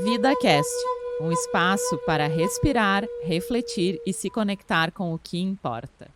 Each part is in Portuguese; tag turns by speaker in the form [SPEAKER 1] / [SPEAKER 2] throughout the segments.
[SPEAKER 1] VidaCast, um espaço para respirar, refletir e se conectar com o que importa.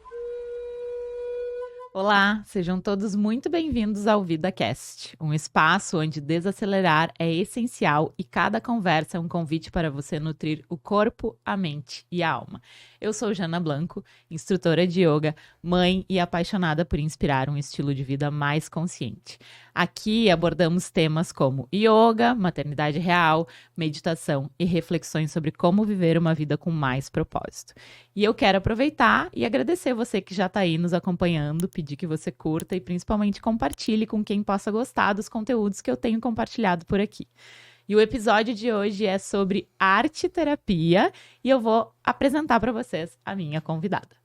[SPEAKER 1] Olá, sejam todos muito bem-vindos ao VidaCast, um espaço onde desacelerar é essencial e cada conversa é um convite para você nutrir o corpo, a mente e a alma. Eu sou Jana Blanco, instrutora de yoga, mãe e apaixonada por inspirar um estilo de vida mais consciente. Aqui abordamos temas como yoga, maternidade real, meditação e reflexões sobre como viver uma vida com mais propósito. E eu quero aproveitar e agradecer você que já está aí nos acompanhando, pedir que você curta e principalmente compartilhe com quem possa gostar dos conteúdos que eu tenho compartilhado por aqui. E o episódio de hoje é sobre arte-terapia e eu vou apresentar para vocês a minha convidada.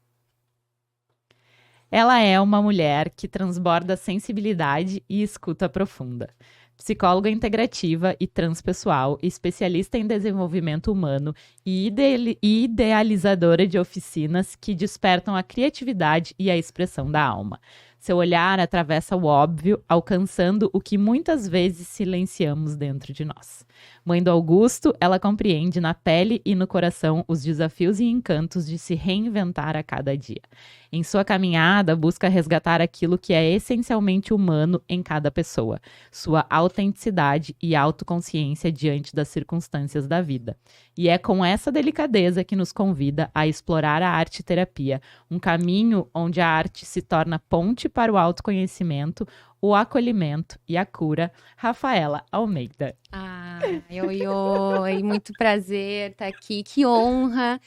[SPEAKER 1] Ela é uma mulher que transborda sensibilidade e escuta profunda. Psicóloga integrativa e transpessoal, especialista em desenvolvimento humano e idealizadora de oficinas que despertam a criatividade e a expressão da alma. Seu olhar atravessa o óbvio, alcançando o que muitas vezes silenciamos dentro de nós. Mãe do Augusto, ela compreende na pele e no coração os desafios e encantos de se reinventar a cada dia. Em sua caminhada, busca resgatar aquilo que é essencialmente humano em cada pessoa, sua autenticidade e autoconsciência diante das circunstâncias da vida. E é com essa delicadeza que nos convida a explorar a arte-terapia, um caminho onde a arte se torna ponte para o autoconhecimento, o acolhimento e a cura. Rafaela Almeida.
[SPEAKER 2] Oi, muito prazer estar aqui, que honra.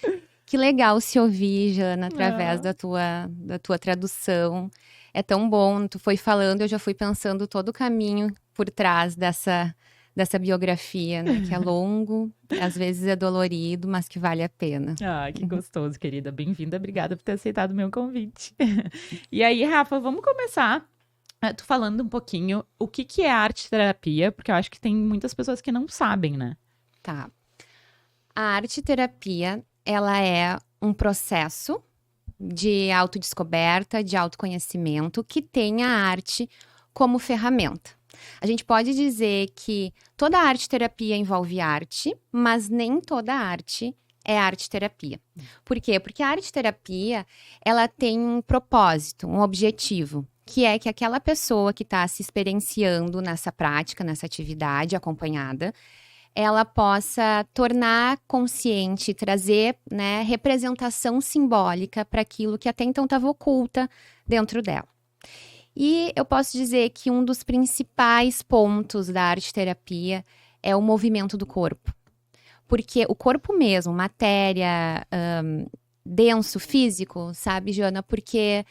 [SPEAKER 2] Que legal se ouvir, Jana, através da tua tradução. É tão bom, tu foi falando, eu já fui pensando todo o caminho por trás dessa biografia, né? Que é longo, às vezes é dolorido, mas que vale a pena.
[SPEAKER 1] Que gostoso, querida. Bem-vinda, obrigada por ter aceitado o meu convite. E aí, Rafa, vamos começar tu falando um pouquinho o que é arte-terapia, porque eu acho que tem muitas pessoas que não sabem, né?
[SPEAKER 2] Tá. A arte-terapia, ela é um processo de autodescoberta, de autoconhecimento, que tem a arte como ferramenta. A gente pode dizer que toda arte-terapia envolve arte, mas nem toda arte é arte-terapia. Por quê? Porque a arte-terapia, ela tem um propósito, um objetivo, que é que aquela pessoa que está se experienciando nessa prática, nessa atividade acompanhada, ela possa tornar consciente, trazer, né, representação simbólica para aquilo que até então estava oculta dentro dela. E eu posso dizer que um dos principais pontos da arte-terapia é o movimento do corpo. Porque o corpo mesmo, matéria, denso, físico, sabe, Joana? Porque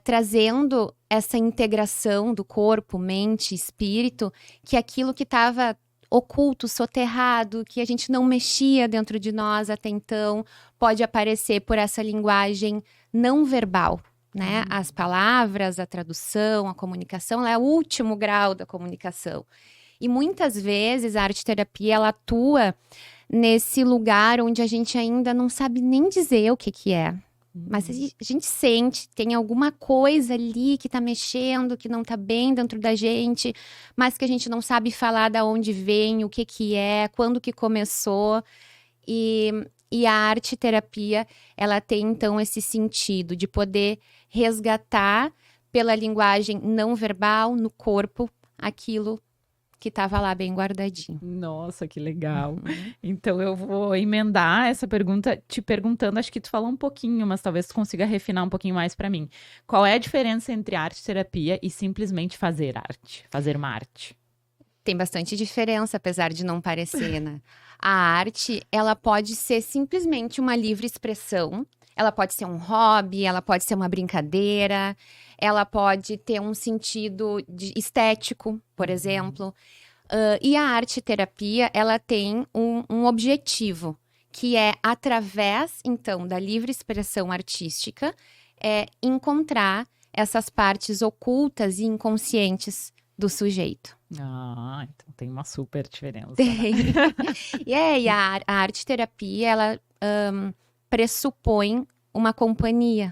[SPEAKER 2] trazendo essa integração do corpo, mente, espírito, que aquilo que estava oculto, soterrado, que a gente não mexia dentro de nós até então, pode aparecer por essa linguagem não verbal, né? As palavras, a tradução, a comunicação, ela é o último grau da comunicação. E muitas vezes a arte-terapia, ela atua nesse lugar onde a gente ainda não sabe nem dizer o que é. Mas a gente sente, tem alguma coisa ali que tá mexendo, que não tá bem dentro da gente, mas que a gente não sabe falar de onde vem, o que é, quando que começou. E a arte-terapia, ela tem então esse sentido de poder resgatar pela linguagem não verbal, no corpo, aquilo que estava lá bem guardadinho.
[SPEAKER 1] Nossa, que legal. Então eu vou emendar essa pergunta te perguntando, acho que tu falou um pouquinho, mas talvez tu consiga refinar um pouquinho mais para mim. Qual é a diferença entre arte-terapia e simplesmente fazer arte, fazer uma arte?
[SPEAKER 2] Tem bastante diferença, apesar de não parecer, né? A arte, ela pode ser simplesmente uma livre expressão, ela pode ser um hobby, ela pode ser uma brincadeira, ela pode ter um sentido estético, por exemplo. E a arte-terapia, ela tem um objetivo, que é, através, então, da livre expressão artística, encontrar essas partes ocultas e inconscientes do sujeito.
[SPEAKER 1] Então tem uma super diferença.
[SPEAKER 2] Tem. E a arte-terapia, ela pressupõe uma companhia,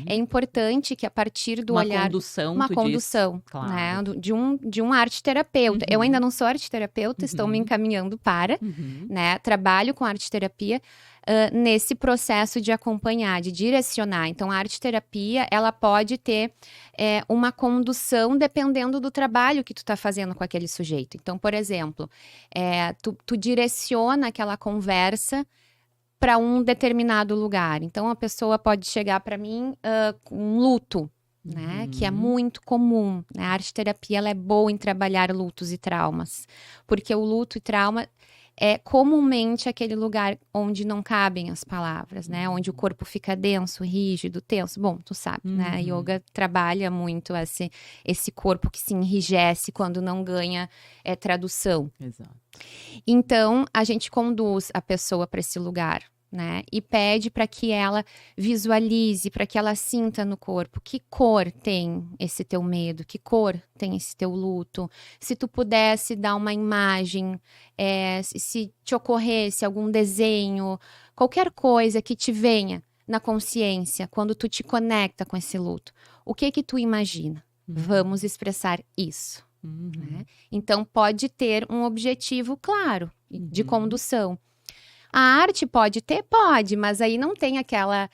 [SPEAKER 2] É importante que a partir do
[SPEAKER 1] uma
[SPEAKER 2] olhar...
[SPEAKER 1] condução,
[SPEAKER 2] Uma
[SPEAKER 1] tu
[SPEAKER 2] condução,
[SPEAKER 1] diz. Claro.
[SPEAKER 2] né? De um arte-terapeuta. Eu ainda não sou arte-terapeuta, estou me encaminhando para, né? Trabalho com arte-terapia nesse processo de acompanhar, de direcionar. Então, a arte-terapia, ela pode ter uma condução dependendo do trabalho que tu tá fazendo com aquele sujeito. Então, por exemplo, tu direciona aquela conversa para um determinado lugar. Então, a pessoa pode chegar para mim com um luto, né? Que é muito comum. Né? A arte-terapia, ela é boa em trabalhar lutos e traumas. Porque o luto e trauma é comumente aquele lugar onde não cabem as palavras, né? Onde o corpo fica denso, rígido, tenso. Bom, tu sabe, né? A yoga trabalha muito esse corpo que se enrijece quando não ganha tradução.
[SPEAKER 1] Exato.
[SPEAKER 2] Então, a gente conduz a pessoa para esse lugar, né? E pede para que ela visualize, para que ela sinta no corpo que cor tem esse teu medo, que cor tem esse teu luto. Se tu pudesse dar uma imagem, se te ocorresse algum desenho, qualquer coisa que te venha na consciência quando tu te conecta com esse luto, o que tu imagina? Vamos expressar isso. Né? Então, pode ter um objetivo claro de condução. A arte pode ter? Pode, mas aí não tem aquela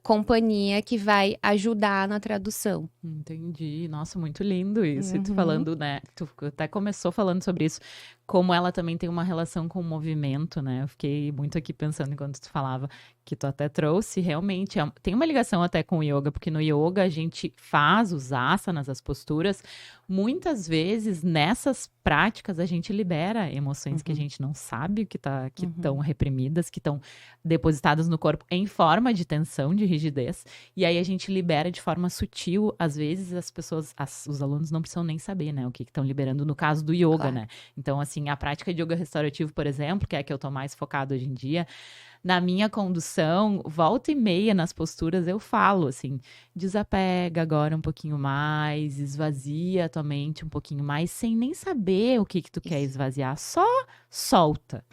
[SPEAKER 2] companhia que vai ajudar na tradução.
[SPEAKER 1] Entendi. Nossa, muito lindo isso. E tu falando, né? Tu até começou falando sobre isso, como ela também tem uma relação com o movimento, né? Eu fiquei muito aqui pensando enquanto tu falava, que tu até trouxe, realmente tem uma ligação até com o yoga, porque no yoga a gente faz os asanas, as posturas, muitas vezes nessas práticas a gente libera emoções que a gente não sabe que estão reprimidas, que estão depositadas no corpo em forma de tensão, de rigidez, e aí a gente libera de forma sutil. Às vezes as pessoas, os alunos não precisam nem saber, né, o que estão liberando no caso do yoga, claro, né? Então, assim, a prática de yoga restaurativo, por exemplo, que é a que eu tô mais focado hoje em dia, na minha condução, volta e meia nas posturas eu falo, assim, desapega agora um pouquinho mais, esvazia a tua mente um pouquinho mais, sem nem saber o que tu quer esvaziar, só solta,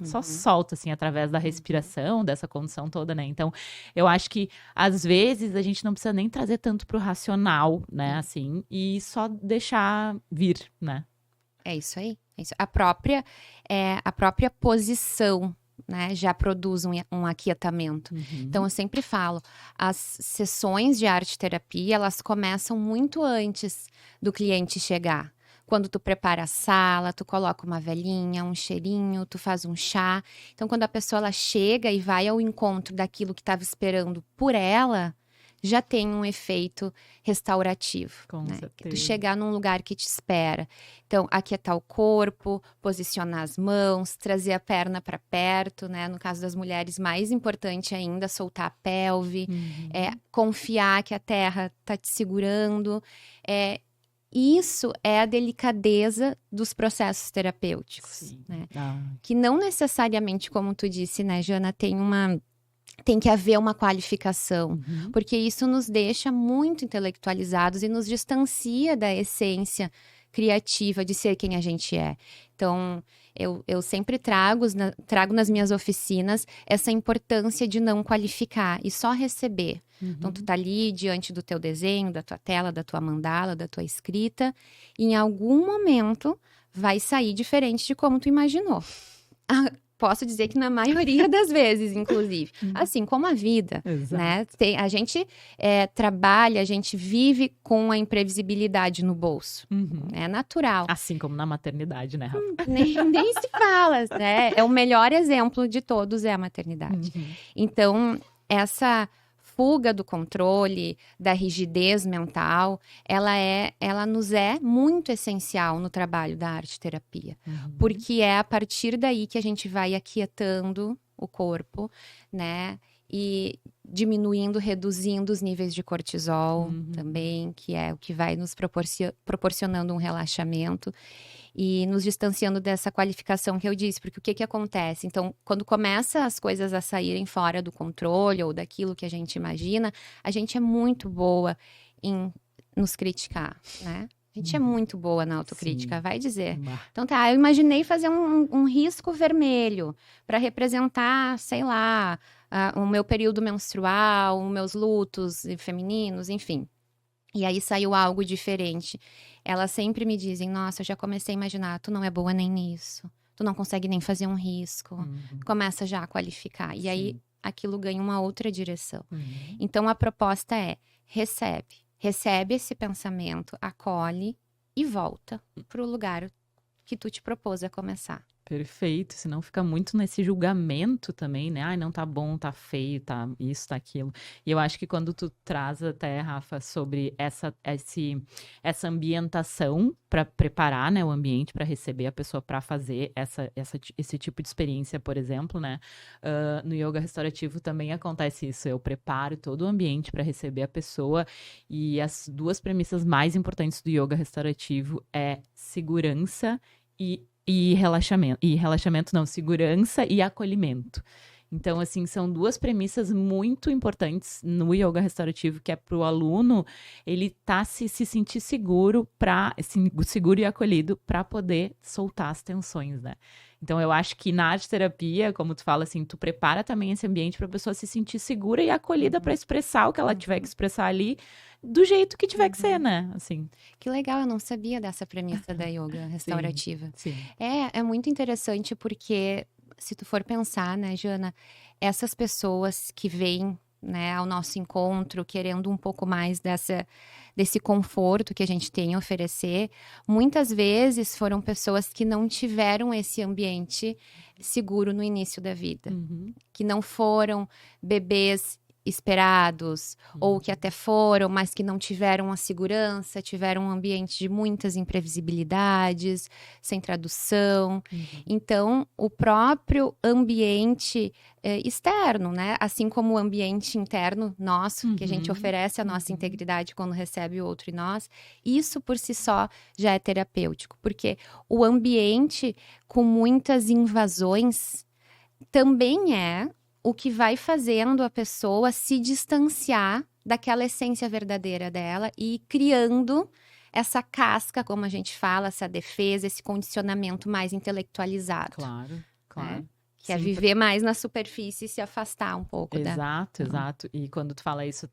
[SPEAKER 1] assim, através da respiração, dessa condução toda, né? Então, eu acho que, às vezes, a gente não precisa nem trazer tanto pro racional, né, assim, e só deixar vir, né?
[SPEAKER 2] É isso aí. É isso. A própria posição, né, já produz um aquietamento. Então, eu sempre falo, as sessões de arte-terapia, elas começam muito antes do cliente chegar. Quando tu prepara a sala, tu coloca uma velinha, um cheirinho, tu faz um chá. Então, quando a pessoa ela chega e vai ao encontro daquilo que estava esperando por ela, já tem um efeito restaurativo.
[SPEAKER 1] Com
[SPEAKER 2] né?
[SPEAKER 1] certeza.
[SPEAKER 2] Tu chegar num lugar que te espera. Então, aquietar o corpo, posicionar as mãos, trazer a perna para perto, né? No caso das mulheres, mais importante ainda, soltar a pelve, confiar que a terra tá te segurando. Isso é a delicadeza dos processos terapêuticos, né? Que não necessariamente, como tu disse, né, Jana, tem que haver uma qualificação, porque isso nos deixa muito intelectualizados e nos distancia da essência criativa de ser quem a gente é. Então, eu sempre trago nas minhas oficinas essa importância de não qualificar e só receber. Então, tu tá ali diante do teu desenho, da tua tela, da tua mandala, da tua escrita, e em algum momento vai sair diferente de como tu imaginou. Posso dizer que na maioria das vezes, inclusive. Assim como a vida, né? A gente trabalha, a gente vive com a imprevisibilidade no bolso. É natural.
[SPEAKER 1] Assim como na maternidade, né, Rafa?
[SPEAKER 2] Nem se fala, né? O melhor exemplo de todos é a maternidade. Então, essa fuga do controle, da rigidez mental, ela nos é muito essencial no trabalho da arte-terapia. Porque é a partir daí que a gente vai aquietando o corpo, né? E diminuindo, reduzindo os níveis de cortisol também, que é o que vai nos proporcionando um relaxamento e nos distanciando dessa qualificação que eu disse, porque o que acontece? Então, quando começa as coisas a saírem fora do controle ou daquilo que a gente imagina, a gente é muito boa em nos criticar, né? A gente é muito boa na autocrítica, vai dizer. Então tá, eu imaginei fazer um risco vermelho para representar, sei lá, o meu período menstrual, os meus lutos femininos, enfim. E aí saiu algo diferente. Elas sempre me dizem, nossa, eu já comecei a imaginar, tu não é boa nem nisso. Tu não consegue nem fazer um risco. Começa já a qualificar. E aí, aquilo ganha uma outra direção. Então, a proposta é, recebe. Recebe esse pensamento, acolhe e volta pro lugar que tu te propôs a começar.
[SPEAKER 1] Perfeito, senão fica muito nesse julgamento também, né? Ai, não tá bom, tá feio, tá isso, tá aquilo. E eu acho que quando tu traz até, Rafa, sobre essa ambientação para preparar, né, o ambiente para receber a pessoa para fazer esse tipo de experiência, por exemplo, né? No yoga restaurativo também acontece isso. Eu preparo todo o ambiente para receber a pessoa e as duas premissas mais importantes do yoga restaurativo é segurança e relaxamento. E relaxamento não, segurança e acolhimento. Então, assim, são duas premissas muito importantes no yoga restaurativo, que é para o aluno, ele se sentir seguro e acolhido para poder soltar as tensões, né? Então, eu acho que na arte terapia, como tu fala, assim, tu prepara também esse ambiente para a pessoa se sentir segura e acolhida para expressar o que ela tiver que expressar ali, do jeito que tiver que ser, né? Assim.
[SPEAKER 2] Que legal, eu não sabia dessa premissa da yoga restaurativa.
[SPEAKER 1] Sim.
[SPEAKER 2] É muito interessante porque, se tu for pensar, né, Jana, essas pessoas que vêm, né, ao nosso encontro, querendo um pouco mais desse conforto que a gente tem a oferecer, muitas vezes foram pessoas que não tiveram esse ambiente seguro no início da vida, que não foram bebês esperados, ou que até foram, mas que não tiveram a segurança, tiveram um ambiente de muitas imprevisibilidades, sem tradução. Então, o próprio ambiente externo, né? Assim como o ambiente interno nosso, que a gente oferece a nossa integridade quando recebe o outro em nós, isso por si só já é terapêutico, porque o ambiente com muitas invasões também é o que vai fazendo a pessoa se distanciar daquela essência verdadeira dela e criando essa casca, como a gente fala, essa defesa, esse condicionamento mais intelectualizado.
[SPEAKER 1] Claro.
[SPEAKER 2] Né? Que é viver mais na superfície e se afastar um pouco.
[SPEAKER 1] Exato. E quando tu fala isso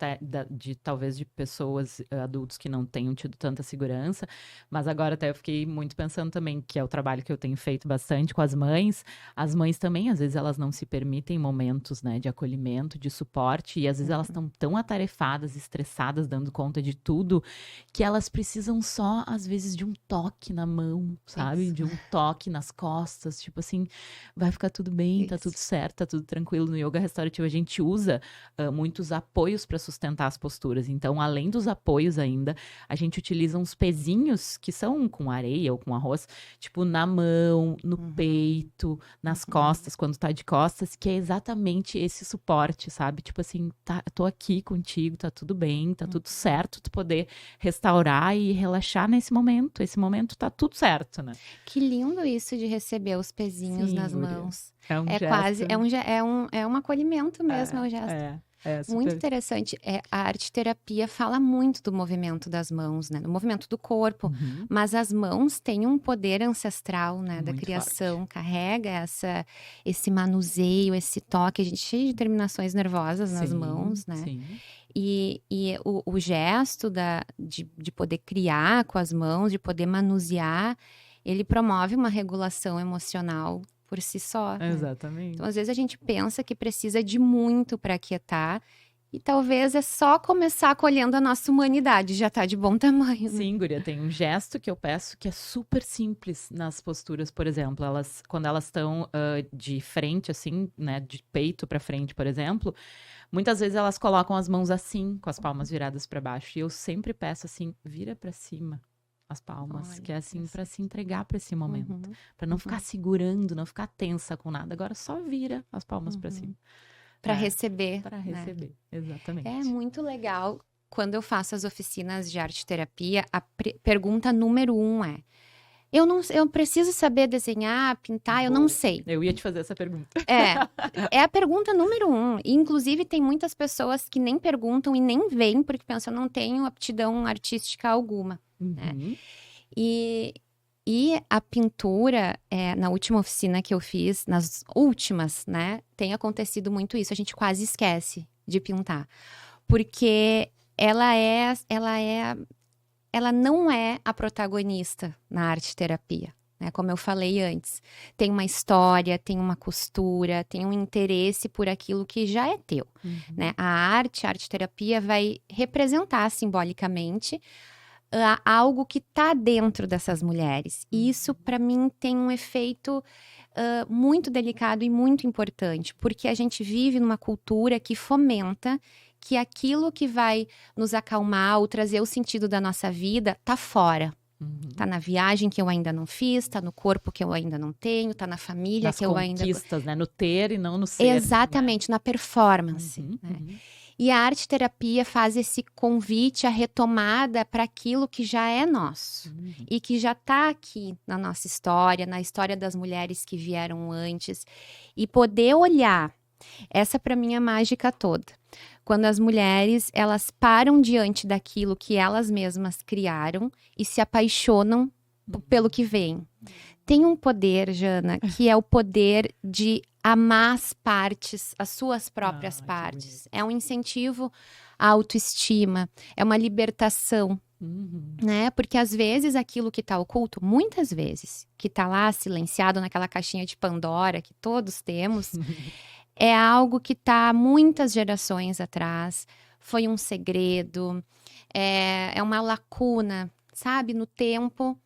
[SPEAKER 1] talvez de pessoas, adultos que não tenham tido tanta segurança, mas agora até eu fiquei muito pensando também, que é o trabalho que eu tenho feito bastante com as mães. As mães também, às vezes, elas não se permitem momentos, né, de acolhimento, de suporte, e às vezes elas estão tão atarefadas, estressadas, dando conta de tudo, que elas precisam só, às vezes, de um toque na mão, sabe?
[SPEAKER 2] Isso.
[SPEAKER 1] De um toque nas costas, tipo assim, vai ficar tudo bem, tá tudo certo, tá tudo tranquilo. No yoga restaurativo a gente usa muitos apoios para sustentar as posturas. Então, além dos apoios ainda, a gente utiliza uns pezinhos que são com areia ou com arroz, tipo na mão, no peito, nas costas, quando tá de costas, que é exatamente esse suporte, sabe? Tipo assim, tô aqui contigo, tá tudo bem, tá tudo certo, tu poder restaurar e relaxar nesse momento. Esse momento tá tudo certo, né?
[SPEAKER 2] Que lindo isso de receber os pezinhos nas mãos.
[SPEAKER 1] É um gesto.
[SPEAKER 2] Quase, é um acolhimento mesmo, é um gesto. Muito interessante. A arte-terapia fala muito do movimento das mãos, né? Do movimento do corpo. Mas as mãos têm um poder ancestral, né? Da criação. Forte. Carrega esse manuseio, esse toque. A gente é cheio de terminações nervosas nas mãos, né?
[SPEAKER 1] Sim.
[SPEAKER 2] E o gesto de poder criar com as mãos, de poder manusear, ele promove uma regulação emocional por si só. Né?
[SPEAKER 1] Exatamente.
[SPEAKER 2] Então, às vezes a gente pensa que precisa de muito para aquietar, e talvez é só começar acolhendo a nossa humanidade, já tá de bom tamanho. Né?
[SPEAKER 1] Sim, guria, tem um gesto que eu peço que é super simples nas posturas, por exemplo, quando elas estão de frente, assim, né, de peito para frente, por exemplo, muitas vezes elas colocam as mãos assim, com as palmas viradas para baixo, e eu sempre peço assim, vira para cima as palmas, que é assim, para se entregar para esse momento, para não ficar segurando, não ficar tensa com nada, agora só vira as palmas para cima.
[SPEAKER 2] Para receber.
[SPEAKER 1] Para receber, exatamente.
[SPEAKER 2] É muito legal. Quando eu faço as oficinas de arte-terapia, a pergunta número 1 é: eu preciso saber desenhar, pintar, eu não sei.
[SPEAKER 1] Eu ia te fazer essa pergunta.
[SPEAKER 2] É a pergunta número 1. E, inclusive, tem muitas pessoas que nem perguntam e nem veem, porque pensam, eu não tenho aptidão artística alguma. Né? E E a pintura, na última oficina que eu fiz, nas últimas, né, tem acontecido muito isso. A gente quase esquece de pintar. Porque ela não é a protagonista na arte-terapia, né? Como eu falei antes. Tem uma história, tem uma costura, tem um interesse por aquilo que já é teu, né? A arte-terapia vai representar simbolicamente algo que está dentro dessas mulheres. E isso, para mim, tem um efeito muito delicado e muito importante, porque a gente vive numa cultura que fomenta que aquilo que vai nos acalmar ou trazer o sentido da nossa vida tá fora. Tá na viagem que eu ainda não fiz, tá no corpo que eu ainda não tenho, tá na família
[SPEAKER 1] Nas
[SPEAKER 2] que eu ainda...
[SPEAKER 1] Nas conquistas, né? No ter e não no ser.
[SPEAKER 2] Exatamente, na performance. Né? E a arte-terapia faz esse convite à retomada para aquilo que já é nosso. E que já está aqui na nossa história, na história das mulheres que vieram antes. E poder olhar, essa para mim é a mágica toda. Quando as mulheres, elas param diante daquilo que elas mesmas criaram e se apaixonam pelo que vem. Tem um poder, Jana, que é o poder de amar as partes, as suas próprias partes. É um incentivo à autoestima, é uma libertação, né? Porque às vezes aquilo que está oculto, muitas vezes, que está lá silenciado naquela caixinha de Pandora que todos temos, é algo que está muitas gerações atrás, foi um segredo, é uma lacuna, sabe? Num tempo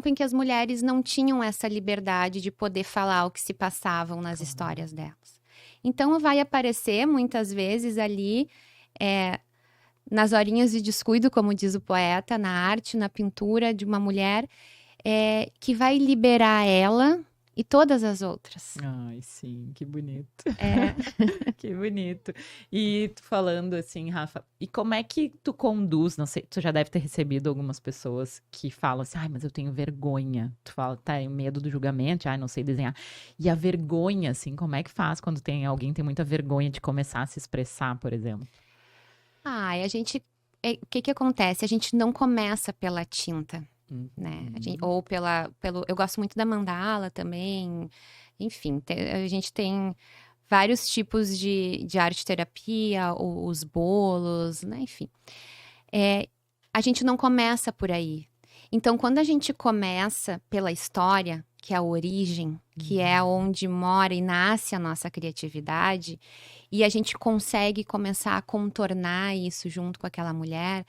[SPEAKER 2] em que as mulheres não tinham essa liberdade de poder falar o que se passavam nas histórias delas. Então, vai aparecer muitas vezes ali, nas horinhas de descuido, como diz o poeta, na arte, na pintura de uma mulher, que vai liberar ela e todas as outras.
[SPEAKER 1] Ai, sim, que bonito. Que bonito. E tu falando assim, Rafa, e como é que tu conduz? Não sei, tu já deve ter recebido algumas pessoas que falam assim, ai, mas eu tenho vergonha. Tu fala, tá, tenho medo do julgamento, ai, não sei desenhar. E a vergonha, assim, como é que faz quando alguém tem muita vergonha de começar a se expressar, por exemplo?
[SPEAKER 2] O que acontece? A gente não começa pela tinta. Né? Ou eu gosto muito da mandala também, enfim, a gente tem vários tipos de arte-terapia, os bolos, né? Enfim. A gente não começa por aí. Então, quando a gente começa pela história, que é a origem, que é onde mora e nasce a nossa criatividade, e a gente consegue começar a contornar isso junto com aquela mulher,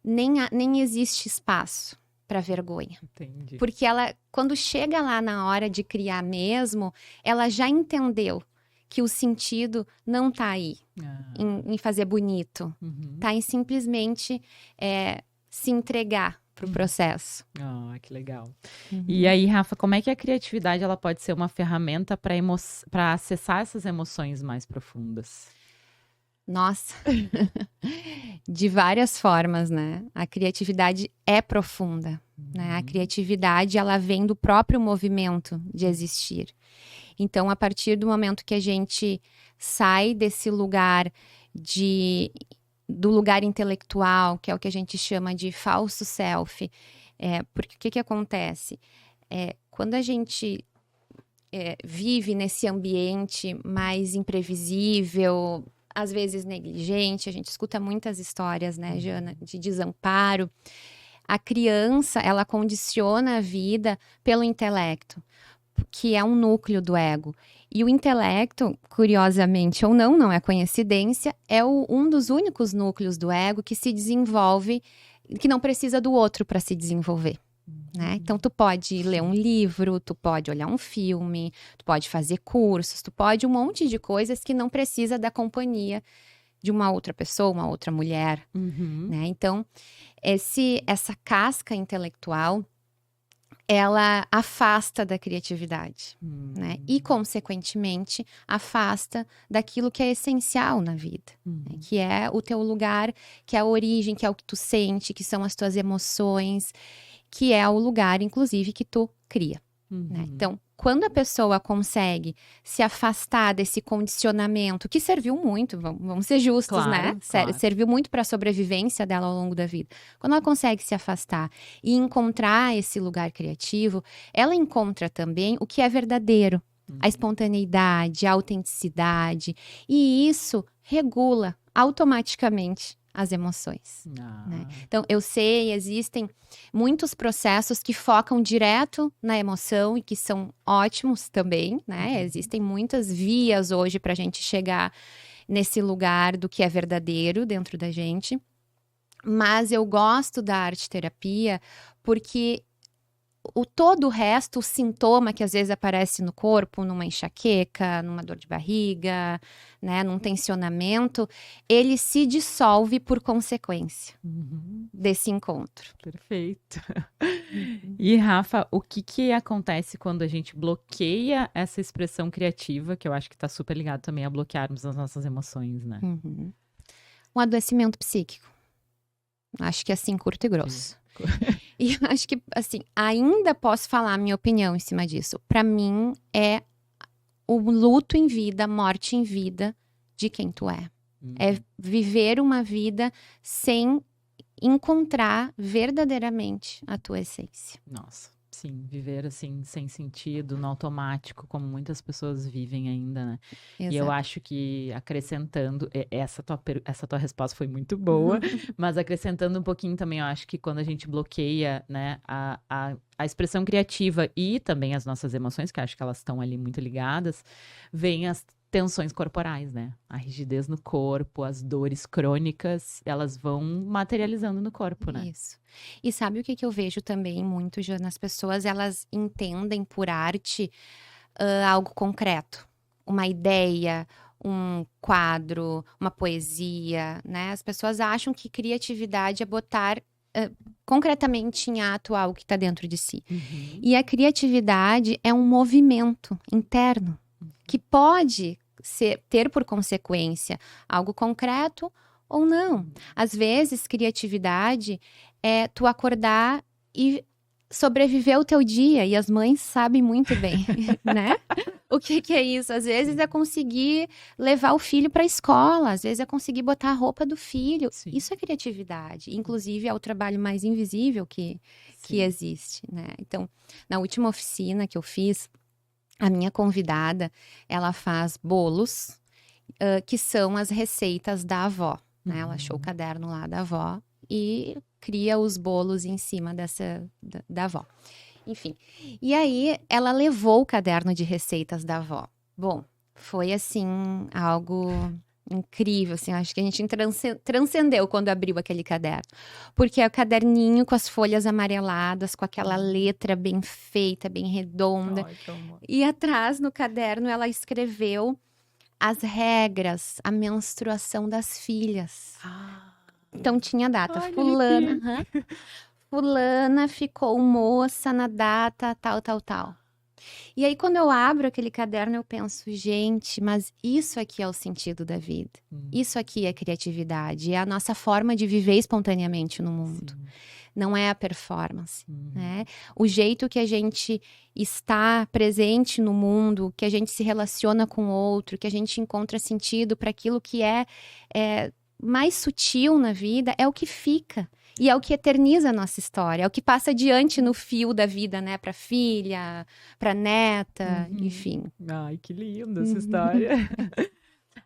[SPEAKER 2] nem existe espaço para vergonha.
[SPEAKER 1] Entendi.
[SPEAKER 2] Porque ela, quando chega lá na hora de criar mesmo, ela já entendeu que o sentido não tá aí em fazer bonito. Tá em simplesmente se entregar pro processo.
[SPEAKER 1] Que legal. E aí, Rafa, como é que a criatividade ela pode ser uma ferramenta para acessar essas emoções mais profundas?
[SPEAKER 2] Nossa, de várias formas, né? A criatividade é profunda, né? A criatividade, ela vem do próprio movimento de existir. Então, a partir do momento que a gente sai desse lugar do lugar intelectual, que é o que a gente chama de falso self, porque o que acontece? Quando a gente vive nesse ambiente mais imprevisível, às vezes negligente, a gente escuta muitas histórias, né, Jana, de desamparo. A criança, ela condiciona a vida pelo intelecto, que é um núcleo do ego. E o intelecto, curiosamente ou não, não é coincidência, é um dos únicos núcleos do ego que se desenvolve, que não precisa do outro para se desenvolver. Né? Então, tu pode ler um livro, tu pode olhar um filme, tu pode fazer cursos, tu pode um monte de coisas que não precisa da companhia de uma outra pessoa, uma outra mulher. Né? Então, essa casca intelectual, ela afasta da criatividade. Né? E, consequentemente, afasta daquilo que é essencial na vida. Né? Que é o teu lugar, que é a origem, que é o que tu sente, que são as tuas emoções, que é o lugar, inclusive, que tu cria. né? Então, quando a pessoa consegue se afastar desse condicionamento, que serviu muito, vamos ser justos, né?
[SPEAKER 1] Claro.
[SPEAKER 2] Serviu muito para a sobrevivência dela ao longo da vida. Quando ela consegue se afastar e encontrar esse lugar criativo, ela encontra também o que é verdadeiro, a espontaneidade, a autenticidade, e isso regula automaticamente as emoções. Né? Então, eu sei, existem muitos processos que focam direto na emoção e que são ótimos também, né? Existem muitas vias hoje para a gente chegar nesse lugar do que é verdadeiro dentro da gente. Mas eu gosto da arte-terapia porque todo o resto, o sintoma que às vezes aparece no corpo, numa enxaqueca, numa dor de barriga, né, num tensionamento, ele se dissolve por consequência desse encontro.
[SPEAKER 1] Perfeito. E, Rafa, o que acontece quando a gente bloqueia essa expressão criativa, que eu acho que está super ligado também a bloquearmos as nossas emoções, né?
[SPEAKER 2] Um adoecimento psíquico. Acho que assim, curto e grosso. E eu acho que, assim, ainda posso falar a minha opinião em cima disso. Para mim, é o luto em vida, morte em vida de quem tu é. É viver uma vida sem encontrar verdadeiramente a tua essência.
[SPEAKER 1] Nossa, sim, viver assim, sem sentido, no automático, como muitas pessoas vivem ainda, né?
[SPEAKER 2] Exato.
[SPEAKER 1] E eu acho que acrescentando, essa tua resposta foi muito boa, mas acrescentando um pouquinho também, eu acho que quando a gente bloqueia, né, a expressão criativa e também as nossas emoções, que eu acho que elas estão ali muito ligadas, vem as tensões corporais, né? A rigidez no corpo, as dores crônicas, elas vão materializando no corpo, né?
[SPEAKER 2] Isso. E sabe o que eu vejo também muito, Jana? As pessoas, elas entendem por arte algo concreto. Uma ideia, um quadro, uma poesia, né? As pessoas acham que criatividade é botar concretamente em ato algo que está dentro de si. E a criatividade é um movimento interno que pode ter por consequência algo concreto ou não. Às vezes, criatividade é tu acordar e sobreviver o teu dia, e as mães sabem muito bem, né? O que é isso? Às vezes é conseguir levar o filho para a escola, às vezes é conseguir botar a roupa do filho.
[SPEAKER 1] Sim.
[SPEAKER 2] Isso é criatividade. Inclusive, é o trabalho mais invisível que existe, né? Então, na última oficina que eu fiz, a minha convidada, ela faz bolos, que são as receitas da avó, né? Ela achou o caderno lá da avó e cria os bolos em cima da avó. Enfim, e aí ela levou o caderno de receitas da avó. Bom, foi assim, algo incrível, assim, acho que a gente transcendeu quando abriu aquele caderno. Porque é o caderninho com as folhas amareladas, com aquela letra bem feita, bem redonda.
[SPEAKER 1] Ai, que amor.
[SPEAKER 2] E atrás, no caderno, ela escreveu as regras, a menstruação das filhas. Então, tinha data.
[SPEAKER 1] Ai,
[SPEAKER 2] Fulana ficou moça na data tal. E aí, quando eu abro aquele caderno, eu penso, gente, mas isso aqui é o sentido da vida. Isso aqui é criatividade, é a nossa forma de viver espontaneamente no mundo.
[SPEAKER 1] Sim.
[SPEAKER 2] Não é a performance, né? O jeito que a gente está presente no mundo, que a gente se relaciona com o outro, que a gente encontra sentido para aquilo que é mais sutil na vida, é o que fica. E é o que eterniza a nossa história, é o que passa adiante no fio da vida, né? Para filha, para neta, enfim.
[SPEAKER 1] Ai, que linda essa história.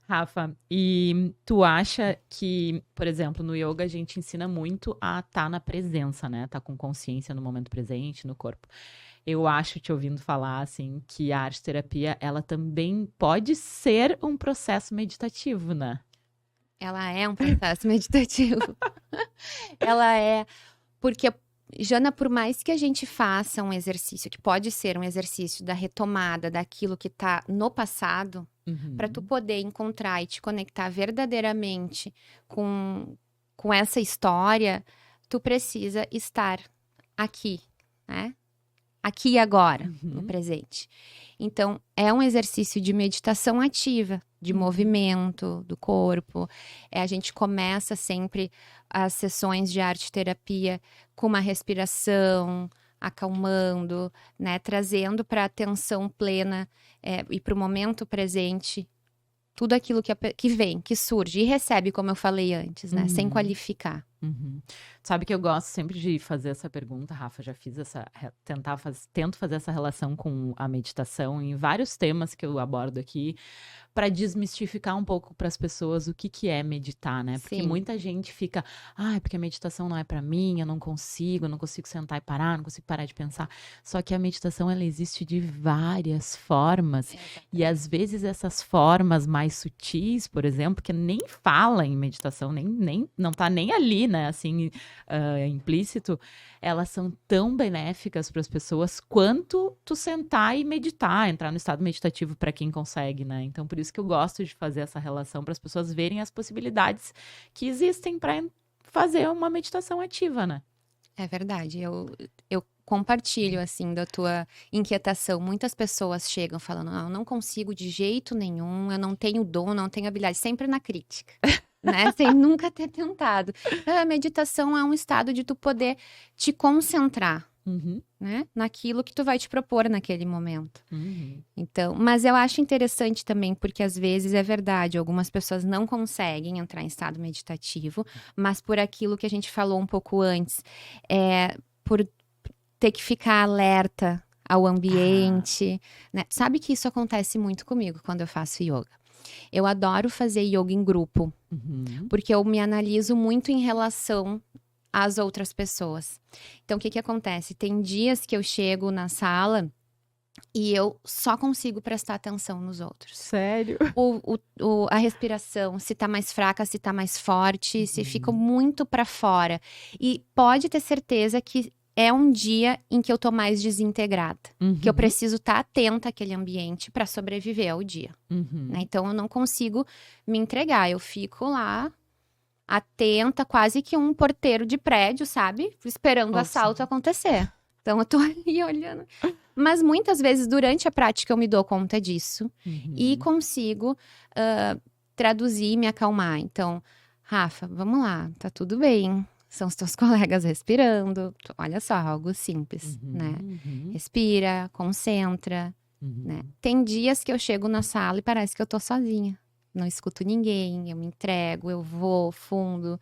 [SPEAKER 1] Rafa, e tu acha que, por exemplo, no yoga a gente ensina muito a estar na presença, né? Tá com consciência no momento presente, no corpo. Eu acho, te ouvindo falar, assim, que a arte-terapia, ela também pode ser um processo meditativo, né?
[SPEAKER 2] Ela é um processo meditativo. Ela é, porque, Jana, por mais que a gente faça um exercício, que pode ser um exercício da retomada daquilo que tá no passado, para tu poder encontrar e te conectar verdadeiramente com essa história, tu precisa estar aqui, né? Aqui e agora, no presente. Então, é um exercício de meditação ativa, de movimento do corpo. A gente começa sempre as sessões de arte-terapia com uma respiração acalmando, né? Trazendo para a atenção plena e para o momento presente tudo aquilo que vem, que surge e recebe, como eu falei antes, né? Sem qualificar.
[SPEAKER 1] Uhum. Sabe que eu gosto sempre de fazer essa pergunta, Rafa, já fiz tento fazer essa relação com a meditação em vários temas que eu abordo aqui, para desmistificar um pouco para as pessoas o que é meditar, né? Porque
[SPEAKER 2] Sim.
[SPEAKER 1] muita gente fica, porque a meditação não é para mim, eu não consigo sentar e parar, não consigo parar de pensar. Só que a meditação, ela existe de várias formas. E às vezes essas formas mais sutis, por exemplo, que nem fala em meditação, nem não tá nem ali, né? Assim, implícito, elas são tão benéficas para as pessoas quanto tu sentar e meditar, entrar no estado meditativo para quem consegue, né? Então, por isso que eu gosto de fazer essa relação para as pessoas verem as possibilidades que existem para fazer uma meditação ativa, né?
[SPEAKER 2] É verdade. Eu compartilho, assim, da tua inquietação. Muitas pessoas chegam falando, eu não consigo de jeito nenhum, eu não tenho dom, não tenho habilidade. Sempre na crítica, né? Sem nunca ter tentado. A meditação é um estado de tu poder te concentrar, né? Naquilo que tu vai te propor naquele momento. Então, mas eu acho interessante também, porque às vezes é verdade, algumas pessoas não conseguem entrar em estado meditativo, mas por aquilo que a gente falou um pouco antes, por ter que ficar alerta ao ambiente, né? Sabe que isso acontece muito comigo quando eu faço yoga. Eu adoro fazer yoga em grupo, porque eu me analiso muito em relação às outras pessoas. Então, o que acontece? Tem dias que eu chego na sala e eu só consigo prestar atenção nos outros.
[SPEAKER 1] Sério?
[SPEAKER 2] A respiração, se tá mais fraca, se tá mais forte, se fica muito pra fora. E pode ter certeza que é um dia em que eu tô mais desintegrada. Que eu preciso estar atenta àquele ambiente pra sobreviver ao dia. Né? Então, eu não consigo me entregar. Eu fico lá, atenta, quase que um porteiro de prédio, sabe? Esperando o assalto acontecer. Então, eu tô ali olhando. Mas muitas vezes, durante a prática, eu me dou conta disso. E consigo traduzir e me acalmar. Então, Rafa, vamos lá, tá tudo bem. São os teus colegas respirando. Olha só, algo simples, né? Respira, concentra, né? Tem dias que eu chego na sala e parece que eu tô sozinha. Não escuto ninguém, eu me entrego, eu vou fundo.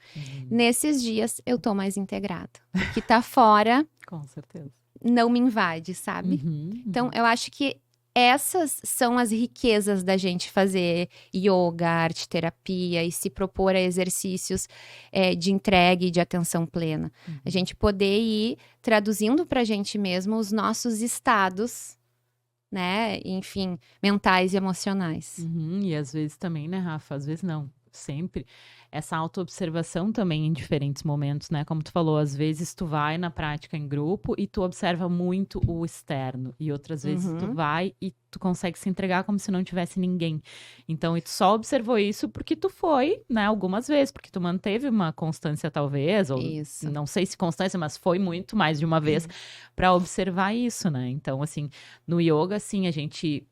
[SPEAKER 2] Nesses dias, eu tô mais integrada. O que tá fora...
[SPEAKER 1] Com certeza.
[SPEAKER 2] Não me invade, sabe? Então, eu acho que essas são as riquezas da gente fazer yoga, arte terapia e se propor a exercícios de entrega e de atenção plena. A gente poder ir traduzindo pra gente mesmo os nossos estados, né? Enfim, mentais e emocionais.
[SPEAKER 1] E às vezes também, né, Rafa? Às vezes não. Sempre. Essa autoobservação também em diferentes momentos, né? Como tu falou, às vezes tu vai na prática em grupo e tu observa muito o externo. E outras vezes tu vai e tu consegue se entregar como se não tivesse ninguém. Então, e tu só observou isso porque tu foi, né? Algumas vezes, porque tu manteve uma constância talvez, ou
[SPEAKER 2] Isso.
[SPEAKER 1] não sei se constância, mas foi muito mais de uma vez para observar isso, né? Então, assim, no yoga, assim, a gente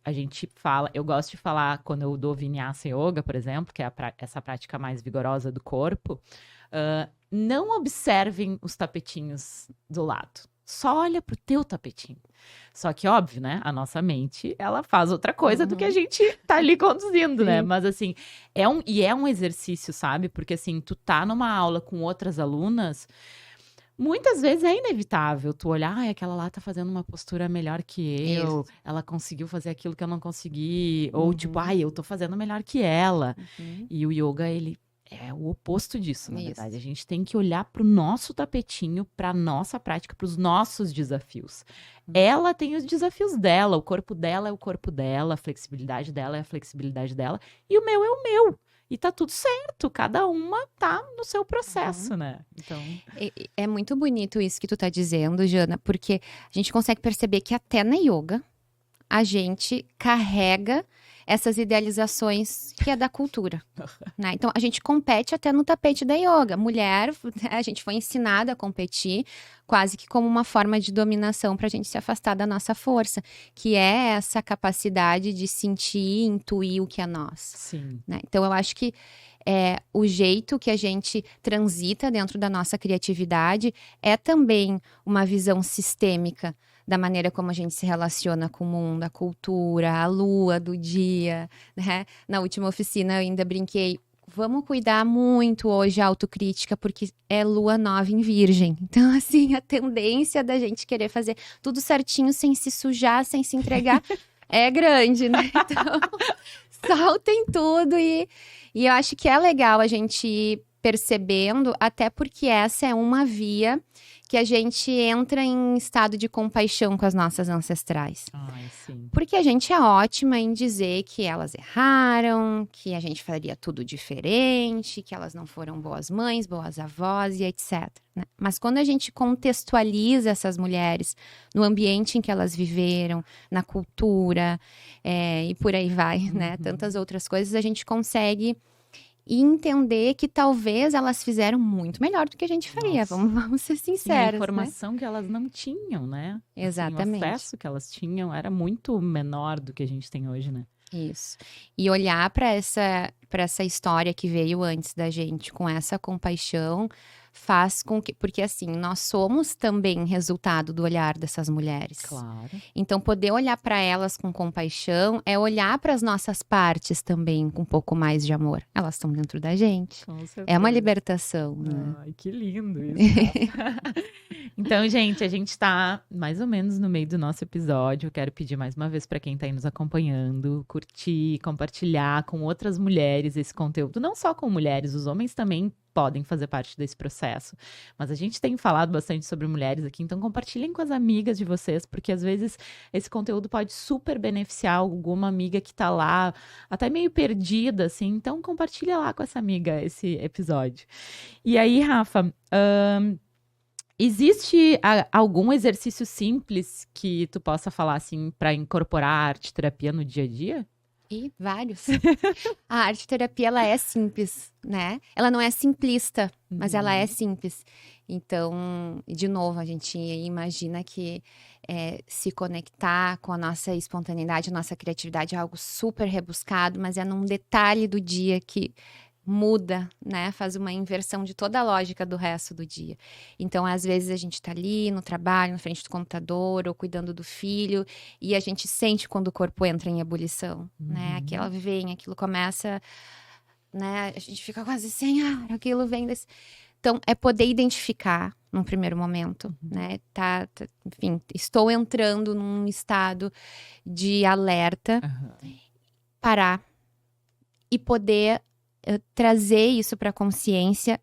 [SPEAKER 1] fala, eu gosto de falar quando eu dou Vinyasa Yoga, por exemplo, que é essa prática mais vigorosa do corpo, não observem os tapetinhos do lado. Só olha pro teu tapetinho. Só que, óbvio, né? A nossa mente, ela faz outra coisa do que a gente tá ali conduzindo, né? Mas, assim, é um exercício, sabe? Porque, assim, tu tá numa aula com outras alunas, muitas vezes é inevitável tu olhar, aquela lá tá fazendo uma postura melhor que eu, ela conseguiu fazer aquilo que eu não consegui, ou tipo, eu tô fazendo melhor que ela. E o yoga, ele é o oposto disso, na verdade. A gente tem que olhar pro nosso tapetinho, pra nossa prática, pros nossos desafios. Ela tem os desafios dela, o corpo dela é o corpo dela, a flexibilidade dela é a flexibilidade dela, e o meu é o meu. E tá tudo certo, cada uma tá no seu processo, né? Então...
[SPEAKER 2] É muito bonito isso que tu tá dizendo, Jana, porque a gente consegue perceber que até na yoga, a gente carrega essas idealizações que é da cultura, né? Então, a gente compete até no tapete da yoga. Mulher, a gente foi ensinada a competir quase que como uma forma de dominação para a gente se afastar da nossa força, que é essa capacidade de sentir, intuir o que é nós.
[SPEAKER 1] Sim.
[SPEAKER 2] Né? Então, eu acho que o jeito que a gente transita dentro da nossa criatividade é também uma visão sistêmica da maneira como a gente se relaciona com o mundo, a cultura, a lua do dia, né? Na última oficina eu ainda brinquei, vamos cuidar muito hoje a autocrítica, porque é lua nova em virgem. Então, assim, a tendência da gente querer fazer tudo certinho, sem se sujar, sem se entregar, é grande, né? Então, soltem tudo e eu acho que é legal a gente ir percebendo, até porque essa é uma via que a gente entra em estado de compaixão com as nossas ancestrais.
[SPEAKER 1] Ai, sim.
[SPEAKER 2] Porque a gente é ótima em dizer que elas erraram, que a gente faria tudo diferente, que elas não foram boas mães, boas avós e etc. Né? Mas quando a gente contextualiza essas mulheres no ambiente em que elas viveram, na cultura, e por aí vai, né? Tantas outras coisas, a gente consegue entender que talvez elas fizeram muito melhor do que a gente faria. Vamos ser
[SPEAKER 1] Sim, a
[SPEAKER 2] sinceros,
[SPEAKER 1] informação que elas não tinham, né?
[SPEAKER 2] Exatamente.
[SPEAKER 1] Assim, o acesso que elas tinham era muito menor do que a gente tem hoje, né?
[SPEAKER 2] Isso. E olhar para essa história que veio antes da gente com essa compaixão faz com que, porque assim, nós somos também resultado do olhar dessas mulheres.
[SPEAKER 1] Claro.
[SPEAKER 2] Então, poder olhar para elas com compaixão é olhar para as nossas partes também com um pouco mais de amor. Elas estão dentro da gente.
[SPEAKER 1] Com certeza.
[SPEAKER 2] É uma libertação, né?
[SPEAKER 1] Ai, que lindo isso. Então, gente, a gente tá mais ou menos no meio do nosso episódio. Eu quero pedir mais uma vez para quem tá aí nos acompanhando, curtir, compartilhar com outras mulheres esse conteúdo. Não só com mulheres, os homens também podem fazer parte desse processo. Mas a gente tem falado bastante sobre mulheres aqui, então compartilhem com as amigas de vocês, porque às vezes esse conteúdo pode super beneficiar alguma amiga que tá lá, até meio perdida, assim. Então compartilha lá com essa amiga esse episódio. E aí, Rafa, existe algum exercício simples que tu possa falar, assim, para incorporar a arte terapia no dia a dia?
[SPEAKER 2] E vários. A arte terapia, ela é simples, né? Ela não é simplista, mas ela é simples. Então, de novo, a gente imagina que se conectar com a nossa espontaneidade, a nossa criatividade é algo super rebuscado, mas é num detalhe do dia que muda, né? Faz uma inversão de toda a lógica do resto do dia. Então, às vezes a gente tá ali no trabalho, na frente do computador, ou cuidando do filho, e a gente sente quando o corpo entra em ebulição, né? Aquilo vem, aquilo começa, né? A gente fica quase sem ar, aquilo vem desse... Então, é poder identificar num primeiro momento, né? Enfim, estou entrando num estado de alerta, parar e poder trazer isso para a consciência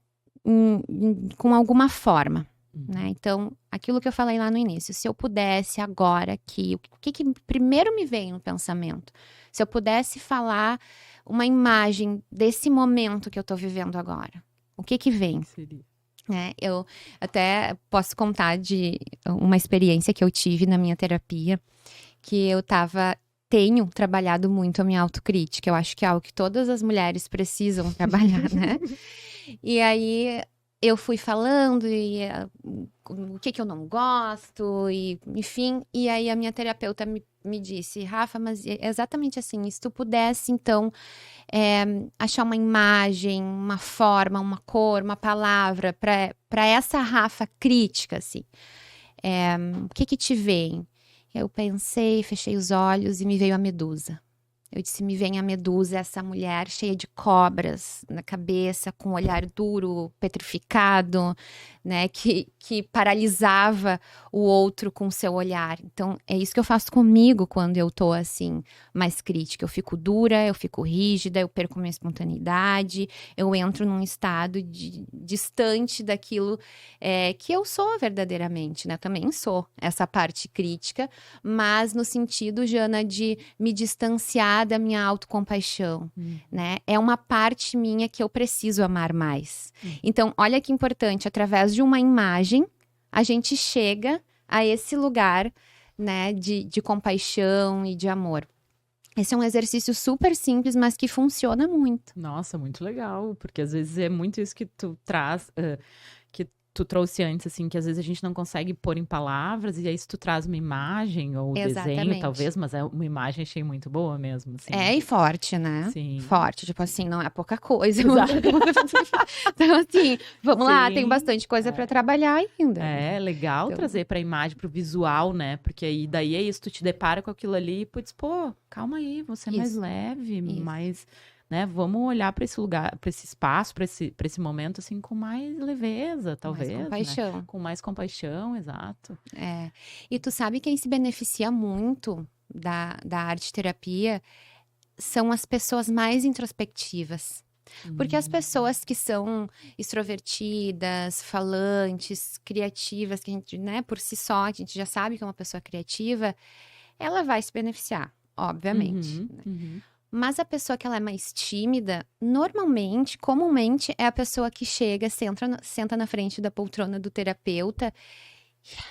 [SPEAKER 2] com alguma forma, né? Então, aquilo que eu falei lá no início, se eu pudesse agora aqui, o que primeiro me veio no pensamento? Se eu pudesse falar uma imagem desse momento que eu tô vivendo agora, o que vem?
[SPEAKER 1] Seria.
[SPEAKER 2] Eu até posso contar de uma experiência que eu tive na minha terapia, que eu tenho trabalhado muito a minha autocrítica. Eu acho que é algo que todas as mulheres precisam trabalhar, né? E aí eu fui falando o que eu não gosto, e enfim. E aí a minha terapeuta me disse, Rafa, mas é exatamente assim, se tu pudesse, então, achar uma imagem, uma forma, uma cor, uma palavra para essa Rafa crítica, assim, o que te vem? Eu pensei, fechei os olhos e me veio a Medusa. Eu disse, me vem a Medusa, essa mulher cheia de cobras na cabeça, com um olhar duro, petrificado, né, que paralisava o outro com seu olhar. Então, é isso que eu faço comigo quando eu tô, assim, mais crítica. Eu fico dura, eu fico rígida, eu perco minha espontaneidade, eu entro num estado distante daquilo que eu sou verdadeiramente, né? Eu também sou essa parte crítica, mas no sentido, Jana, de me distanciar da minha autocompaixão, né? É uma parte minha que eu preciso amar mais. Então, olha que importante, através de uma imagem, a gente chega a esse lugar, né, de compaixão e de amor. Esse é um exercício super simples, mas que funciona muito.
[SPEAKER 1] Nossa, muito legal, porque às vezes é muito isso que tu traz, que tu trouxe antes, assim, que às vezes a gente não consegue pôr em palavras, e aí se tu traz uma imagem ou desenho,
[SPEAKER 2] Exatamente.
[SPEAKER 1] talvez, mas é uma imagem achei muito boa mesmo, assim.
[SPEAKER 2] E forte, né?
[SPEAKER 1] Sim.
[SPEAKER 2] Forte, tipo assim, não é pouca coisa.
[SPEAKER 1] Exato.
[SPEAKER 2] Então, assim, vamos lá,
[SPEAKER 1] Sim,
[SPEAKER 2] tem bastante coisa pra trabalhar ainda.
[SPEAKER 1] É legal
[SPEAKER 2] Então-
[SPEAKER 1] trazer pra imagem, pro visual, né? Porque aí daí é isso, tu te depara com aquilo ali e putz, pô, calma aí, você é mais
[SPEAKER 2] Isso,
[SPEAKER 1] leve,
[SPEAKER 2] isso.
[SPEAKER 1] mais, né? Vamos olhar pra esse lugar, pra esse espaço, pra esse momento assim com mais leveza, talvez,
[SPEAKER 2] Mais
[SPEAKER 1] né?
[SPEAKER 2] compaixão.
[SPEAKER 1] Com mais compaixão, exato.
[SPEAKER 2] É. E tu sabe quem se beneficia muito da arte-terapia são as pessoas mais introspectivas. Porque as pessoas que são extrovertidas, falantes, criativas, que a gente, né, por si só, a gente já sabe que é uma pessoa criativa, ela vai se beneficiar, obviamente.
[SPEAKER 1] Uhum,
[SPEAKER 2] né?
[SPEAKER 1] uhum.
[SPEAKER 2] Mas a pessoa que ela é mais tímida, normalmente, comumente, é a pessoa que chega, senta na frente da poltrona do terapeuta.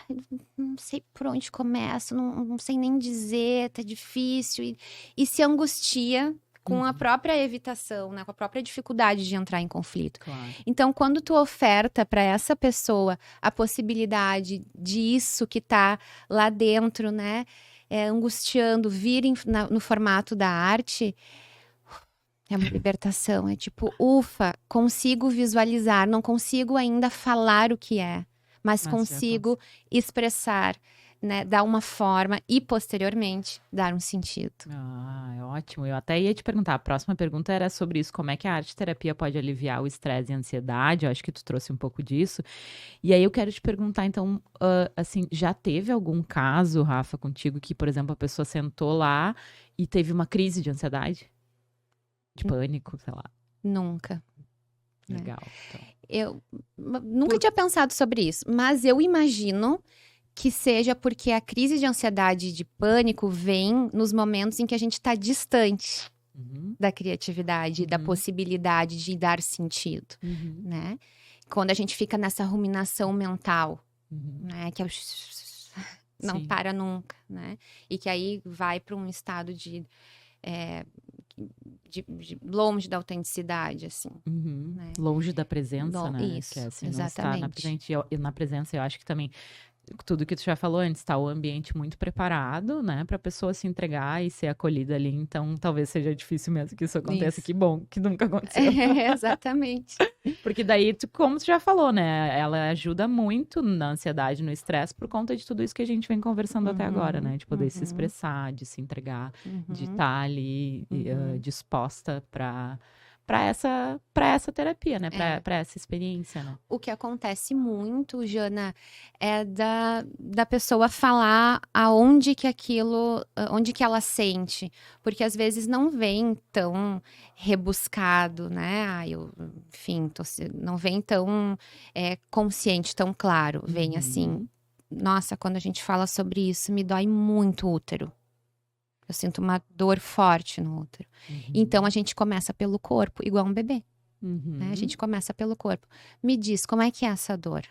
[SPEAKER 2] E, não sei por onde começo, não sei nem dizer, tá difícil. E se angustia com a própria evitação, né? Com a própria dificuldade de entrar em conflito.
[SPEAKER 1] Claro.
[SPEAKER 2] Então, quando tu oferta para essa pessoa a possibilidade disso que tá lá dentro, né? Angustiando, vir no formato da arte, é uma libertação. É tipo, ufa, consigo visualizar, não consigo ainda falar o que é, mas
[SPEAKER 1] já
[SPEAKER 2] consigo expressar, né? Dar uma forma e, posteriormente, dar um sentido.
[SPEAKER 1] Ah, é ótimo. Eu até ia te perguntar, a próxima pergunta era sobre isso, como é que a arte-terapia pode aliviar o estresse e a ansiedade? Eu acho que tu trouxe um pouco disso. E aí eu quero te perguntar, então, assim, já teve algum caso, Rafa, contigo, que, por exemplo, a pessoa sentou lá e teve uma crise de ansiedade? De pânico, sei lá.
[SPEAKER 2] Nunca. né?
[SPEAKER 1] Legal. Então.
[SPEAKER 2] Eu nunca tinha pensado sobre isso, mas eu imagino que seja porque a crise de ansiedade e de pânico vem nos momentos em que a gente está distante
[SPEAKER 1] Uhum,
[SPEAKER 2] da criatividade, da
[SPEAKER 1] Uhum.
[SPEAKER 2] possibilidade de dar sentido,
[SPEAKER 1] uhum,
[SPEAKER 2] né? Quando a gente fica nessa ruminação mental,
[SPEAKER 1] uhum.
[SPEAKER 2] né? Que é o não
[SPEAKER 1] Sim.
[SPEAKER 2] para nunca, né? E que aí vai para um estado de longe da autenticidade, assim.
[SPEAKER 1] Uhum.
[SPEAKER 2] Né?
[SPEAKER 1] Longe da presença, né?
[SPEAKER 2] Isso,
[SPEAKER 1] Que é assim, não
[SPEAKER 2] exatamente.
[SPEAKER 1] estar na presente. E na presença, eu acho que também tudo que tu já falou antes, tá o ambiente muito preparado, né, pra pessoa se entregar e ser acolhida ali. Então, talvez seja difícil mesmo que isso aconteça.
[SPEAKER 2] Isso.
[SPEAKER 1] Que bom que nunca aconteceu.
[SPEAKER 2] Exatamente.
[SPEAKER 1] Porque daí, como tu já falou, né, ela ajuda muito na ansiedade, no estresse, por conta de tudo isso que a gente vem conversando até agora, né? De poder se expressar, de se entregar, de estar ali disposta para essa terapia, né? Para essa experiência, né?
[SPEAKER 2] O que acontece muito, Jana, é da pessoa falar aonde que aquilo, onde que ela sente. Porque às vezes não vem tão rebuscado, né? Enfim, não vem tão consciente, tão claro. Vem assim, nossa, quando a gente fala sobre isso, me dói muito o útero. Eu sinto uma dor forte no útero. Então, a gente começa pelo corpo, igual um bebê. Né? A gente começa pelo corpo. Me diz, como é que é essa dor?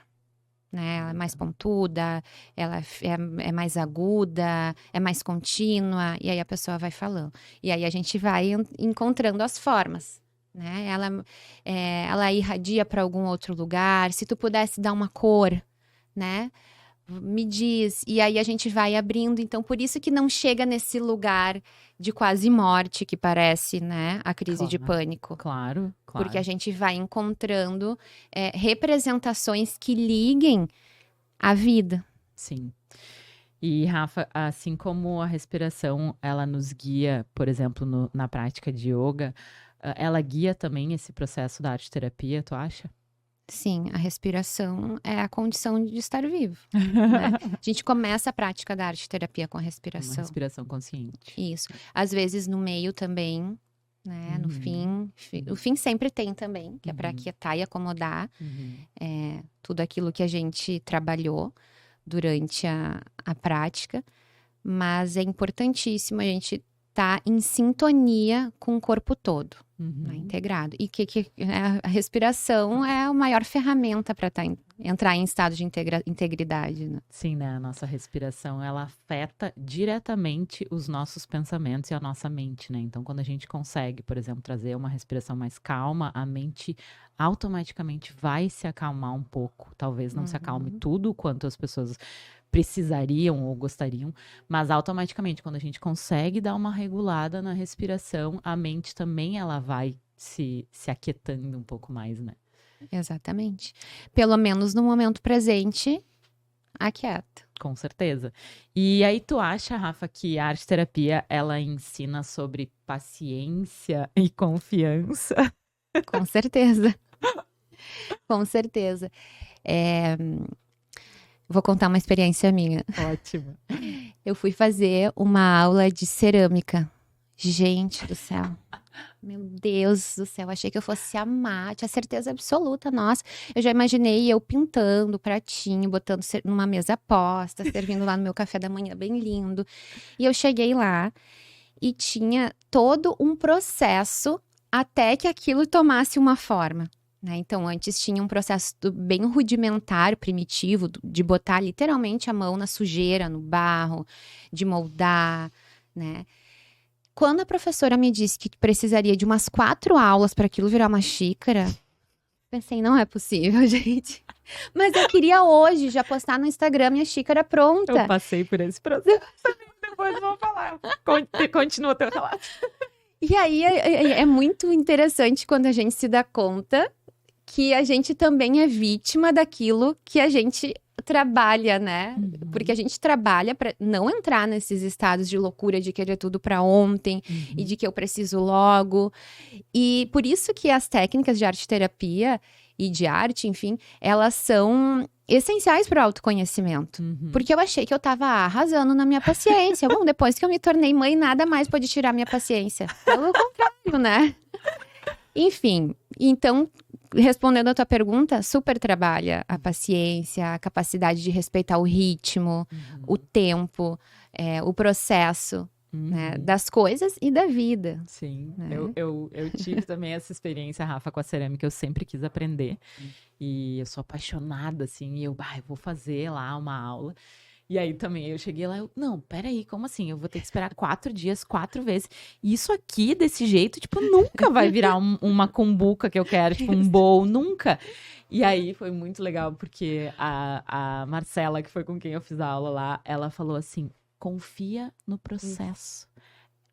[SPEAKER 2] Né? Ela é mais pontuda, ela é mais aguda, é mais contínua, e aí a pessoa vai falando. E aí a gente vai encontrando as formas. Né? Ela irradia para algum outro lugar. Se tu pudesse dar uma cor, né? Me diz, e aí a gente vai abrindo, então por isso que não chega nesse lugar de quase morte que parece, né, a crise de pânico.
[SPEAKER 1] Claro.
[SPEAKER 2] Porque a gente vai encontrando representações que liguem à vida.
[SPEAKER 1] Sim. E, Rafa, assim como a respiração, ela nos guia, por exemplo, na prática de yoga, ela guia também esse processo da arte-terapia, tu acha?
[SPEAKER 2] Sim, a respiração é a condição de estar vivo. Né? A gente começa a prática da arte-terapia com a respiração.
[SPEAKER 1] Uma respiração consciente.
[SPEAKER 2] Isso. Às vezes no meio também, né? No fim. O fim sempre tem também, que é para aquietar e acomodar tudo aquilo que a gente trabalhou durante a prática. Mas é importantíssimo a gente tá em sintonia com o corpo todo,
[SPEAKER 1] Uhum.
[SPEAKER 2] né, integrado. E a respiração é a maior ferramenta para entrar em estado de integridade, né?
[SPEAKER 1] Sim, né? A nossa respiração, ela afeta diretamente os nossos pensamentos e a nossa mente, né? Então, quando a gente consegue, por exemplo, trazer uma respiração mais calma, a mente automaticamente vai se acalmar um pouco. Talvez não se acalme tudo quanto as pessoas precisariam ou gostariam, mas automaticamente, quando a gente consegue dar uma regulada na respiração, a mente também ela vai se aquietando um pouco mais, né?
[SPEAKER 2] Exatamente. Pelo menos no momento presente, aquieta.
[SPEAKER 1] Com certeza. E aí tu acha, Rafa, que a arte-terapia, ela ensina sobre paciência e confiança?
[SPEAKER 2] Com certeza. Com certeza. Vou contar uma experiência minha.
[SPEAKER 1] Ótimo.
[SPEAKER 2] Eu fui fazer uma aula de cerâmica. Gente do céu. Meu Deus do céu, achei que eu fosse amar, tinha certeza absoluta, nossa. Eu já imaginei eu pintando pratinho, botando numa mesa posta, servindo lá no meu café da manhã, bem lindo. E eu cheguei lá e tinha todo um processo até que aquilo tomasse uma forma, né? Então, antes tinha um processo bem rudimentar, primitivo, de botar literalmente a mão na sujeira, no barro, de moldar, né? Quando a professora me disse que precisaria de umas 4 aulas para aquilo virar uma xícara, pensei, não é possível, gente. Mas eu queria hoje já postar no Instagram minha xícara pronta.
[SPEAKER 1] Eu passei por esse processo. Depois eu vou falar. Continua teu relato.
[SPEAKER 2] E aí é muito interessante quando a gente se dá conta que a gente também é vítima daquilo que a gente trabalha, né? Porque a gente trabalha para não entrar nesses estados de loucura de querer tudo para ontem e de que eu preciso logo. E por isso que as técnicas de arte-terapia e de arte, enfim, elas são essenciais para o autoconhecimento. Porque eu achei que eu tava arrasando na minha paciência. Bom, depois que eu me tornei mãe, nada mais pode tirar minha paciência. Pelo contrário, né? Enfim, então, respondendo a tua pergunta, super trabalha a paciência, a capacidade de respeitar o ritmo, o tempo, o processo, né, das coisas e da vida.
[SPEAKER 1] Sim,
[SPEAKER 2] né?
[SPEAKER 1] eu tive também essa experiência, Rafa, com a cerâmica, eu sempre quis aprender. E eu sou apaixonada, assim, e eu vou fazer lá uma aula. E aí também eu cheguei lá, não, peraí, como assim? Eu vou ter que esperar 4 dias, 4 vezes. E isso aqui, desse jeito, tipo, nunca vai virar uma cumbuca que eu quero, tipo, um bowl, nunca. E aí foi muito legal, porque a Marcela, que foi com quem eu fiz a aula lá, ela falou assim, confia no processo.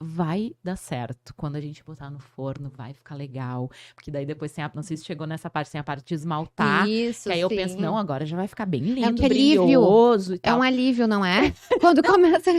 [SPEAKER 1] Vai dar certo. Quando a gente botar no forno, vai ficar legal. Porque daí depois tem não sei se chegou nessa parte, tem a parte de esmaltar.
[SPEAKER 2] Isso,
[SPEAKER 1] que aí eu
[SPEAKER 2] sim.
[SPEAKER 1] penso, não, agora já vai ficar bem lindo,
[SPEAKER 2] que alívio.
[SPEAKER 1] brilhoso e tal.
[SPEAKER 2] É um alívio, não é? Quando começa...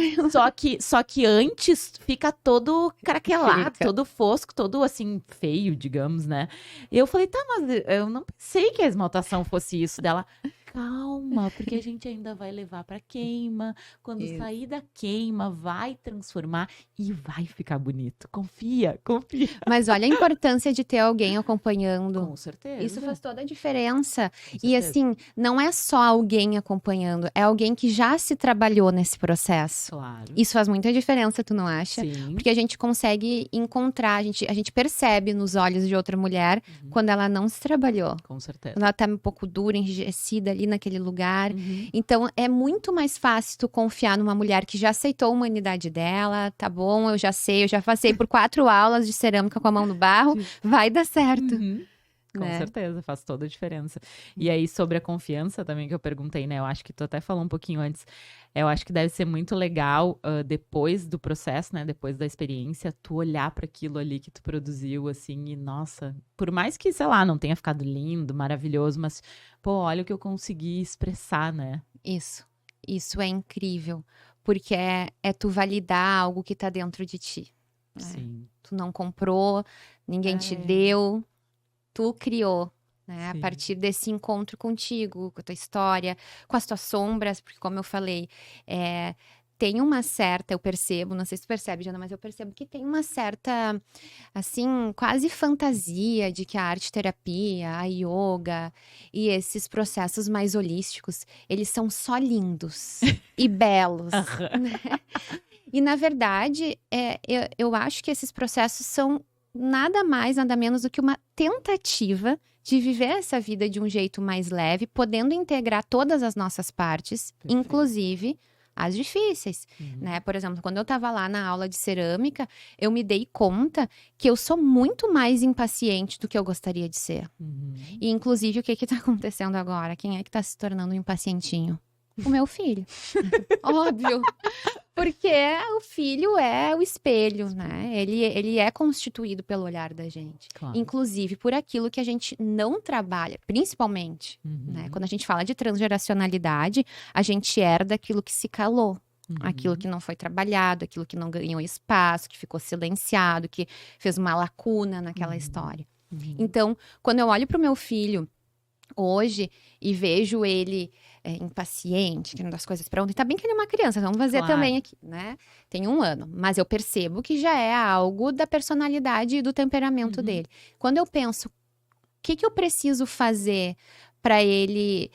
[SPEAKER 1] Só que antes fica todo craquelado,
[SPEAKER 2] Fica.
[SPEAKER 1] todo fosco, todo assim, feio, digamos, né? E eu falei, tá, mas eu não pensei que a esmaltação fosse isso dela. Calma, porque a gente ainda vai levar pra queima. Quando
[SPEAKER 2] Isso.
[SPEAKER 1] sair da queima, vai transformar e vai ficar bonito. Confia, confia.
[SPEAKER 2] Mas olha a importância de ter alguém acompanhando.
[SPEAKER 1] Com certeza.
[SPEAKER 2] Isso faz toda a diferença.
[SPEAKER 1] Com
[SPEAKER 2] E
[SPEAKER 1] certeza.
[SPEAKER 2] assim, não é só alguém acompanhando, é alguém que já se trabalhou nesse processo.
[SPEAKER 1] Claro.
[SPEAKER 2] Isso faz muita diferença, tu não acha?
[SPEAKER 1] Sim.
[SPEAKER 2] Porque a gente consegue encontrar, a gente percebe nos olhos de outra mulher quando ela não se trabalhou.
[SPEAKER 1] Com certeza.
[SPEAKER 2] Quando ela tá um pouco dura, enrijecida ali naquele lugar.
[SPEAKER 1] Uhum.
[SPEAKER 2] Então, é muito mais fácil tu confiar numa mulher que já aceitou a humanidade dela. Tá bom, eu já sei, eu já passei por 4 aulas de cerâmica com a mão no barro. Vai dar certo.
[SPEAKER 1] Uhum. Com
[SPEAKER 2] né?
[SPEAKER 1] certeza, faz toda a diferença. E aí, sobre a confiança também que eu perguntei, né? Eu acho que tu até falou um pouquinho antes. Eu acho que deve ser muito legal, depois do processo, né? Depois da experiência, tu olhar para aquilo ali que tu produziu, assim, e nossa, por mais que, sei lá, não tenha ficado lindo, maravilhoso, mas, pô, olha o que eu consegui expressar, né?
[SPEAKER 2] Isso é incrível. Porque é tu validar algo que tá dentro de ti. né?
[SPEAKER 1] Sim.
[SPEAKER 2] Tu não comprou, ninguém te
[SPEAKER 1] É.
[SPEAKER 2] deu, tu criou. Né? A
[SPEAKER 1] Sim.
[SPEAKER 2] partir desse encontro contigo, com a tua história, com as tuas sombras, porque como eu falei, tem uma certa, eu percebo, não sei se tu percebe, Jana, mas eu percebo que tem uma certa, assim, quase fantasia de que a arte-terapia, a yoga e esses processos mais holísticos, eles são só lindos e belos. né? E, na verdade, eu acho que esses processos são nada mais, nada menos do que uma tentativa de viver essa vida de um jeito mais leve, podendo integrar todas as nossas partes,
[SPEAKER 1] Perfeito.
[SPEAKER 2] inclusive as difíceis, né? Por exemplo, quando eu estava lá na aula de cerâmica, eu me dei conta que eu sou muito mais impaciente do que eu gostaria de ser. E, inclusive, o que está acontecendo agora? Quem é que está se tornando um impacientinho? O meu filho. Óbvio. Porque o filho é o espelho, né? Ele é constituído pelo olhar da gente.
[SPEAKER 1] Claro.
[SPEAKER 2] Inclusive por aquilo que a gente não trabalha, principalmente, né? Quando a gente fala de transgeracionalidade, a gente herda aquilo que se calou. Aquilo que não foi trabalhado, aquilo que não ganhou espaço, que ficou silenciado, que fez uma lacuna naquela história. Então, quando eu olho para o meu filho hoje e vejo ele impaciente, querendo as coisas prontas, e tá bem que ele é uma criança, vamos fazer
[SPEAKER 1] Claro.
[SPEAKER 2] também aqui, né? Tem 1 ano, mas eu percebo que já é algo da personalidade e do temperamento dele. Quando eu penso, o que eu preciso fazer para ele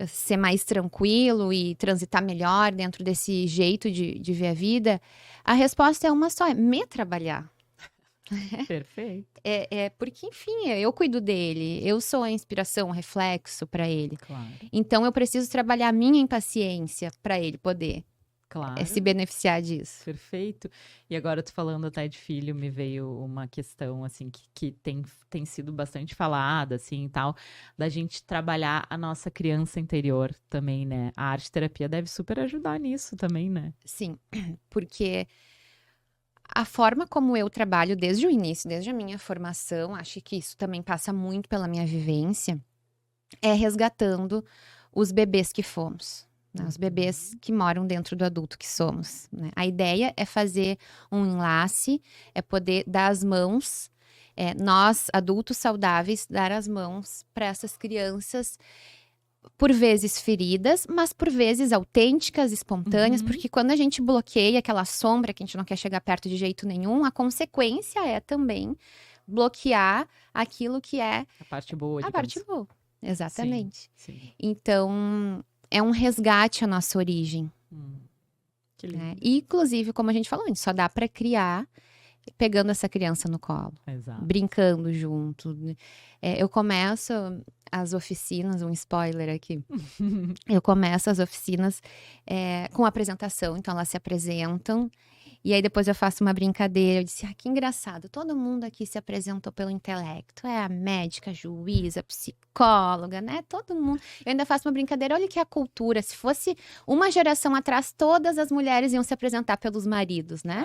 [SPEAKER 2] ser mais tranquilo e transitar melhor dentro desse jeito de ver a vida, a resposta é uma só, é me trabalhar.
[SPEAKER 1] Perfeito.
[SPEAKER 2] Porque, enfim, eu cuido dele, eu sou a inspiração, o reflexo para ele.
[SPEAKER 1] Claro.
[SPEAKER 2] Então, eu preciso trabalhar a minha impaciência para ele poder
[SPEAKER 1] Claro.
[SPEAKER 2] se beneficiar disso.
[SPEAKER 1] Perfeito. E agora, tu falando até de filho, me veio uma questão, assim, que tem sido bastante falada, assim, e tal, da gente trabalhar a nossa criança interior também, né? A arte-terapia deve super ajudar nisso também, né?
[SPEAKER 2] Sim, porque a forma como eu trabalho desde o início, desde a minha formação, acho que isso também passa muito pela minha vivência, é resgatando os bebês que fomos. Né? Os bebês que moram dentro do adulto que somos. Né? A ideia é fazer um enlace, é poder dar as mãos, nós, adultos saudáveis, dar as mãos para essas crianças, por vezes feridas, mas por vezes autênticas, espontâneas, porque quando a gente bloqueia aquela sombra que a gente não quer chegar perto de jeito nenhum, a consequência é também bloquear aquilo que é
[SPEAKER 1] A parte boa,
[SPEAKER 2] a parte boa. Exatamente.
[SPEAKER 1] Sim.
[SPEAKER 2] Então, é um resgate à nossa origem.
[SPEAKER 1] Que lindo.
[SPEAKER 2] Né? E, inclusive, como a gente falou, a gente só dá para criar pegando essa criança no colo,
[SPEAKER 1] Exato.
[SPEAKER 2] brincando junto. Eu começo as oficinas, um spoiler aqui. Eu começo as oficinas com apresentação, então elas se apresentam. E aí depois eu faço uma brincadeira, eu disse, que engraçado, todo mundo aqui se apresentou pelo intelecto, a médica, a juíza, a psicóloga, né, todo mundo. Eu ainda faço uma brincadeira, olha que a cultura, se fosse uma geração atrás, todas as mulheres iam se apresentar pelos maridos, né?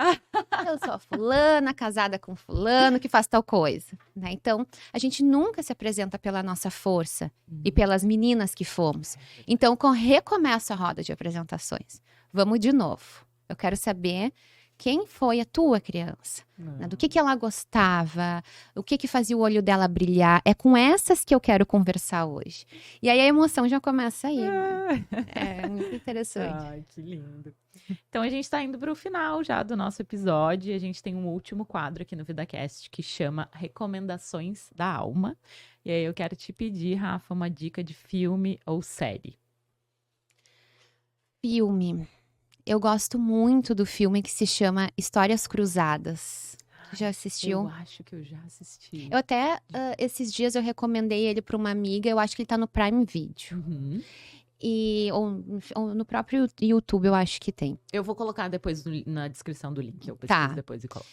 [SPEAKER 2] Eu sou a fulana, casada com fulano, que faz tal coisa, né? Então, a gente nunca se apresenta pela nossa força e pelas meninas que fomos. Então, recomeço a roda de apresentações. Vamos de novo. Eu quero saber quem foi a tua criança, né? Do que ela gostava, o que fazia o olho dela brilhar. É com essas que eu quero conversar hoje. E aí a emoção já começa aí. Né? É muito interessante.
[SPEAKER 1] Ai, que lindo. Então a gente tá indo pro final já do nosso episódio e a gente tem um último quadro aqui no VidaCast que chama Recomendações da Alma. E aí eu quero te pedir, Rafa, uma dica de filme ou série.
[SPEAKER 2] Filme. Eu gosto muito do filme que se chama Histórias Cruzadas. Já assistiu?
[SPEAKER 1] Eu acho que eu já assisti.
[SPEAKER 2] Eu até, esses dias eu recomendei ele para uma amiga, eu acho que ele tá no Prime Video. Ou no próprio YouTube, eu acho que tem.
[SPEAKER 1] Eu vou colocar depois na descrição do link, eu pesquiso depois e coloco.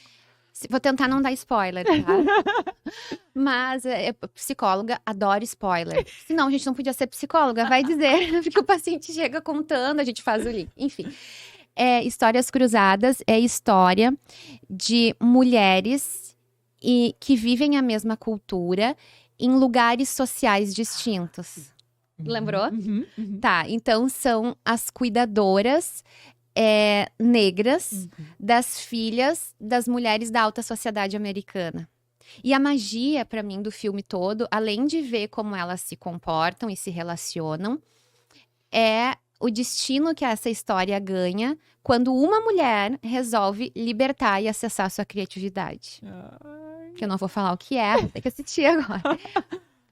[SPEAKER 2] Vou tentar não dar spoiler, tá? Mas psicóloga adora spoiler. Senão a gente não podia ser psicóloga, vai dizer. Porque o paciente chega contando, a gente faz o link. Enfim. Histórias Cruzadas é história de mulheres que vivem a mesma cultura em lugares sociais distintos. Lembrou? Tá, então são as cuidadoras negras das filhas das mulheres da alta sociedade americana. E a magia, para mim, do filme todo, além de ver como elas se comportam e se relacionam, é o destino que essa história ganha quando uma mulher resolve libertar e acessar a sua criatividade. Que eu não vou falar o que é, vou ter que assistir agora.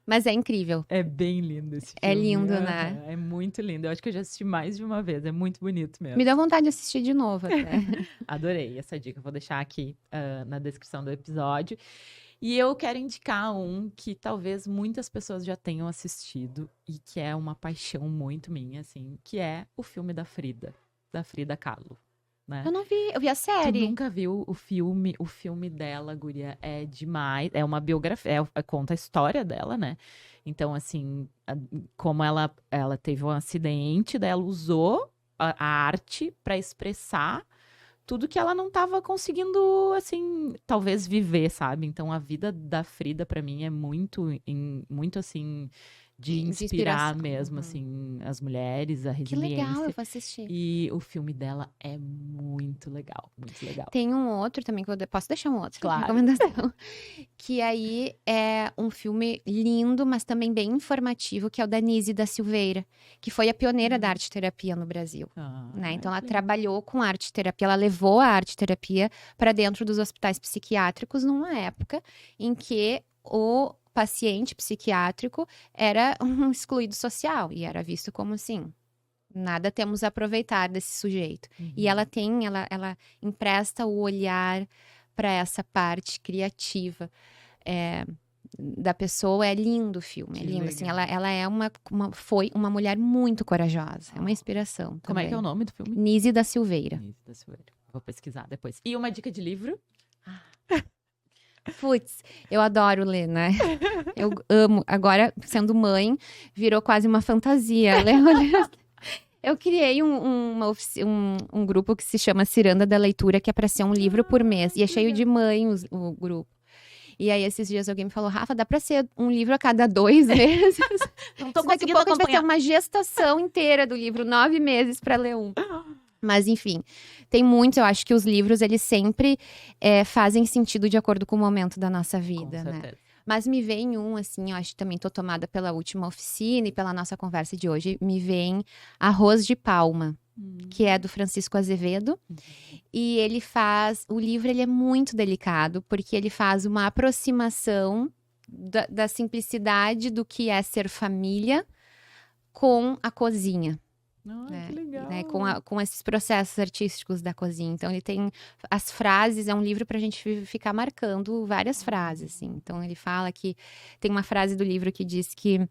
[SPEAKER 2] Mas é incrível.
[SPEAKER 1] É bem lindo esse filme.
[SPEAKER 2] É lindo, né?
[SPEAKER 1] É muito lindo. Eu acho que eu já assisti mais de uma vez. É muito bonito mesmo.
[SPEAKER 2] Me deu vontade de assistir de novo até.
[SPEAKER 1] Adorei essa dica. Vou deixar aqui na descrição do episódio. E eu quero indicar um que talvez muitas pessoas já tenham assistido e que é uma paixão muito minha, assim, que é o filme da Frida Kahlo, né?
[SPEAKER 2] Eu não vi, eu vi a
[SPEAKER 1] Tu
[SPEAKER 2] série.
[SPEAKER 1] nunca viu o filme? O filme dela, guria, é demais. É uma biografia, conta a história dela, né? Então, assim, como ela teve um acidente, daí ela usou a arte para expressar tudo que ela não estava conseguindo, assim, talvez viver, sabe? Então, a vida da Frida, para mim, é muito assim, de
[SPEAKER 2] De
[SPEAKER 1] inspirar
[SPEAKER 2] inspiração.
[SPEAKER 1] mesmo, assim, as mulheres, a
[SPEAKER 2] Que legal, eu
[SPEAKER 1] resiliência.
[SPEAKER 2] vou assistir.
[SPEAKER 1] E o filme dela é muito legal, muito legal.
[SPEAKER 2] Tem um outro também que eu posso deixar um outro
[SPEAKER 1] Claro.
[SPEAKER 2] recomendação. Que aí é um filme lindo, mas também bem informativo, que é o da Nise da Silveira, que foi a pioneira da arte-terapia no Brasil. Né? Então, ela trabalhou com arte-terapia, ela levou a arte-terapia para dentro dos hospitais psiquiátricos numa época em que o paciente psiquiátrico era um excluído social e era visto como assim, nada temos a aproveitar desse sujeito. E ela empresta o olhar para essa parte criativa da pessoa. É lindo o filme, é lindo. Assim, ela foi uma mulher muito corajosa, é uma inspiração também.
[SPEAKER 1] Como é que é o nome do filme?
[SPEAKER 2] Nise da Silveira.
[SPEAKER 1] Nise da Silveira. Vou pesquisar depois. E uma dica de livro?
[SPEAKER 2] Putz, eu adoro ler, né? Eu amo. Agora, sendo mãe, virou quase uma fantasia ler. Eu criei um grupo que se chama Ciranda da Leitura, que é para ser um livro por mês. E é cheio de mães o grupo. E aí, esses dias, alguém me falou, Rafa, dá pra ser um livro a cada 2 meses?
[SPEAKER 1] Não tô
[SPEAKER 2] Daqui a
[SPEAKER 1] conseguindo
[SPEAKER 2] pouco a gente vai ter
[SPEAKER 1] acompanhar.
[SPEAKER 2] uma gestação inteira do livro, 9 meses para ler um. Mas, enfim, tem muitos. Eu acho que os livros, eles sempre fazem sentido de acordo com o momento da nossa vida,
[SPEAKER 1] Com
[SPEAKER 2] né?
[SPEAKER 1] certeza.
[SPEAKER 2] Mas me vem um, assim, eu acho que também tô tomada pela última oficina e pela nossa conversa de hoje, me vem Arroz de Palma, que é do Francisco Azevedo. E ele o livro ele é muito delicado, porque ele faz uma aproximação da simplicidade do que é ser família com a cozinha.
[SPEAKER 1] Ai, que legal.
[SPEAKER 2] Né, com esses processos artísticos da cozinha. Então, ele tem as frases, é um livro pra gente ficar marcando várias frases, assim. Então, ele fala que tem uma frase do livro que diz que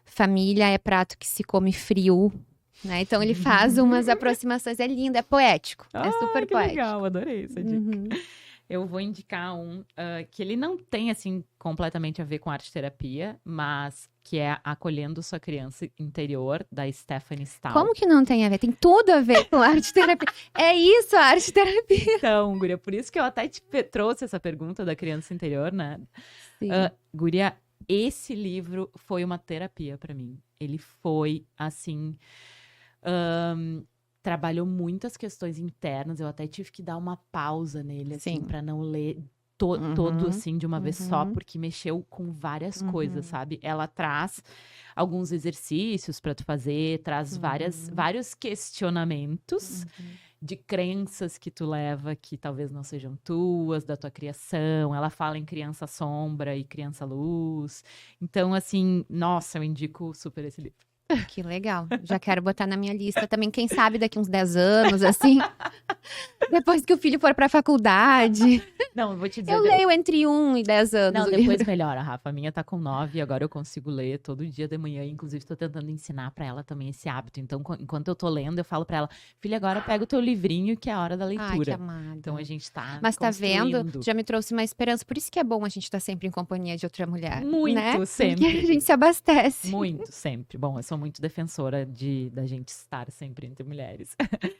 [SPEAKER 2] família é prato que se come frio, né? Então, ele faz umas aproximações, é lindo, é poético, é super
[SPEAKER 1] que
[SPEAKER 2] poético.
[SPEAKER 1] legal, adorei essa dica.
[SPEAKER 2] Uhum.
[SPEAKER 1] Eu vou indicar um que ele não tem, assim, completamente a ver com arte-terapia, mas que é Acolhendo Sua Criança Interior, da Stephanie Stahl.
[SPEAKER 2] Como que não tem a ver? Tem tudo a ver com arte-terapia. É isso, a arte-terapia.
[SPEAKER 1] Então, Guria, por isso que eu até te trouxe essa pergunta da criança interior, né?
[SPEAKER 2] Sim.
[SPEAKER 1] Guria, esse livro foi uma terapia pra mim. Ele foi, assim... trabalhou muitas questões internas. Eu até tive que dar uma pausa nele, assim,
[SPEAKER 2] Sim.
[SPEAKER 1] pra não ler todo, assim, de uma vez só, porque mexeu com várias coisas, sabe? Ela traz alguns exercícios pra tu fazer, traz vários questionamentos de crenças que tu leva, que talvez não sejam tuas, da tua criação. Ela fala em criança sombra e criança luz. Então, assim, nossa, eu indico super esse livro.
[SPEAKER 2] Que legal. Já quero botar na minha lista também. Quem sabe daqui uns 10 anos, assim. Depois que o filho for pra faculdade.
[SPEAKER 1] Não, eu vou te dizer.
[SPEAKER 2] Eu leio entre 1 e 10 anos.
[SPEAKER 1] Não,
[SPEAKER 2] o
[SPEAKER 1] depois
[SPEAKER 2] livro.
[SPEAKER 1] melhora, Rafa. A minha tá com 9 e agora eu consigo ler todo dia de manhã. Inclusive, tô tentando ensinar pra ela também esse hábito. Então, enquanto eu tô lendo, eu falo pra ela, filha, agora pega o teu livrinho que é a hora da leitura.
[SPEAKER 2] Ai, que amada.
[SPEAKER 1] Então, a gente tá
[SPEAKER 2] Mas tá vendo?
[SPEAKER 1] construindo.
[SPEAKER 2] Já me trouxe uma esperança. Por isso que é bom a gente estar sempre em companhia de outra mulher.
[SPEAKER 1] Muito,
[SPEAKER 2] né?
[SPEAKER 1] sempre.
[SPEAKER 2] Porque a gente se abastece.
[SPEAKER 1] Muito, sempre. Bom, eu sou muito defensora da gente estar sempre entre mulheres.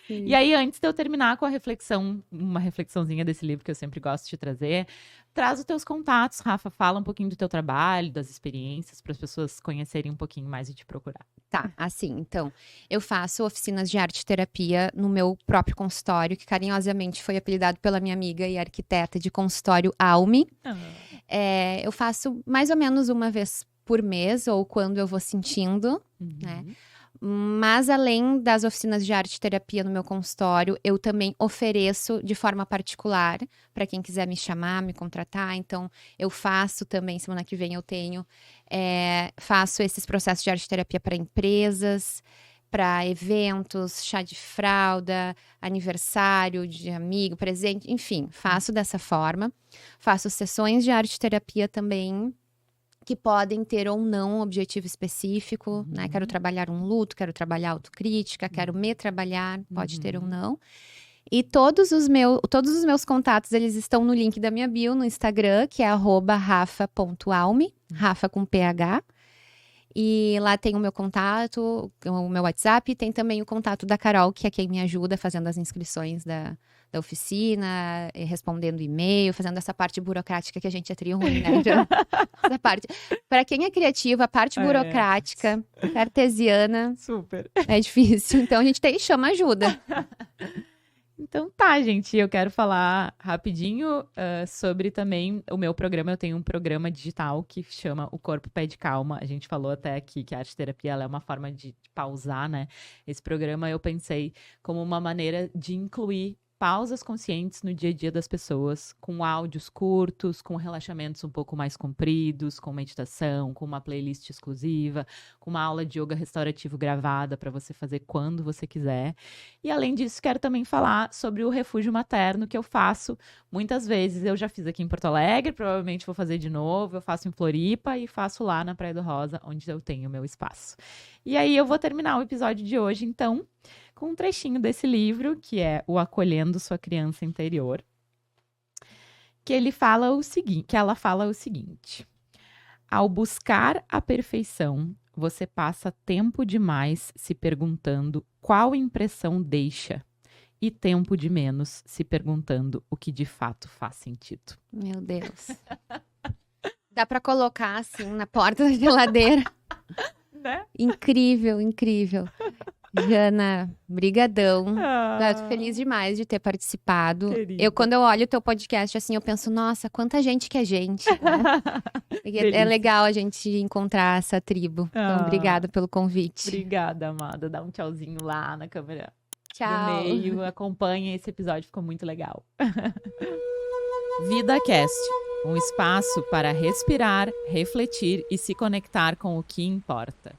[SPEAKER 2] Sim.
[SPEAKER 1] E aí, antes de eu terminar com a reflexão, uma reflexãozinha desse livro que eu sempre gosto de trazer, traz os teus contatos, Rafa, fala um pouquinho do teu trabalho, das experiências, para as pessoas conhecerem um pouquinho mais e te procurar.
[SPEAKER 2] Tá, assim, então, eu faço oficinas de arte-terapia no meu próprio consultório, que carinhosamente foi apelidado pela minha amiga e arquiteta de consultório Alme. Eu faço mais ou menos uma vez por mês, ou quando eu vou sentindo, né? Mas além das oficinas de arte terapia no meu consultório, eu também ofereço de forma particular para quem quiser me chamar, me contratar. Então, eu faço também, semana que vem eu tenho, faço esses processos de arte terapia para empresas, para eventos, chá de fralda, aniversário de amigo, presente, enfim, faço dessa forma. Faço sessões de arte terapia também, que podem ter ou não um objetivo específico, né? Quero trabalhar um luto, quero trabalhar autocrítica, quero me trabalhar, pode ter ou não. E todos os meus contatos, eles estão no link da minha bio no Instagram, que é @rafa.alme, Rafa com PH. E lá tem o meu contato, o meu WhatsApp, tem também o contato da Carol, que é quem me ajuda fazendo as inscrições da oficina, respondendo e-mail, fazendo essa parte burocrática que a gente é trio ruim, né? Essa parte. Para quem é criativo, a parte burocrática, cartesiana,
[SPEAKER 1] Super.
[SPEAKER 2] é difícil. Então a gente chama ajuda.
[SPEAKER 1] Então tá, gente, eu quero falar rapidinho sobre também o meu programa. Eu tenho um programa digital que chama O Corpo Pede Calma. A gente falou até aqui que a arte terapia ela é uma forma de pausar, né? Esse programa eu pensei como uma maneira de incluir pausas conscientes no dia a dia das pessoas, com áudios curtos, com relaxamentos um pouco mais compridos, com meditação, com uma playlist exclusiva, com uma aula de yoga restaurativo gravada para você fazer quando você quiser. E além disso, quero também falar sobre o refúgio materno que eu faço muitas vezes. Eu já fiz aqui em Porto Alegre, provavelmente vou fazer de novo. Eu faço em Floripa e faço lá na Praia do Rosa, onde eu tenho o meu espaço. E aí eu vou terminar o episódio de hoje, então, com um trechinho desse livro, que é O Acolhendo Sua Criança Interior, que ela fala o seguinte: ao buscar a perfeição, você passa tempo demais se perguntando qual impressão deixa e tempo de menos se perguntando o que de fato faz sentido.
[SPEAKER 2] Meu Deus. Dá para colocar assim na porta da geladeira.
[SPEAKER 1] Né?
[SPEAKER 2] Incrível, incrível. Jana, brigadão. Eu tô feliz demais de ter participado.
[SPEAKER 1] Querida.
[SPEAKER 2] Quando eu olho o teu podcast, assim, eu penso, nossa, quanta gente que é gente, né? É legal a gente encontrar essa tribo. Então, obrigada pelo convite.
[SPEAKER 1] Obrigada, amada. Dá um tchauzinho lá na câmera
[SPEAKER 2] Tchau.
[SPEAKER 1] do meio. Acompanha esse episódio, ficou muito legal. VidaCast, um espaço para respirar, refletir e se conectar com o que importa.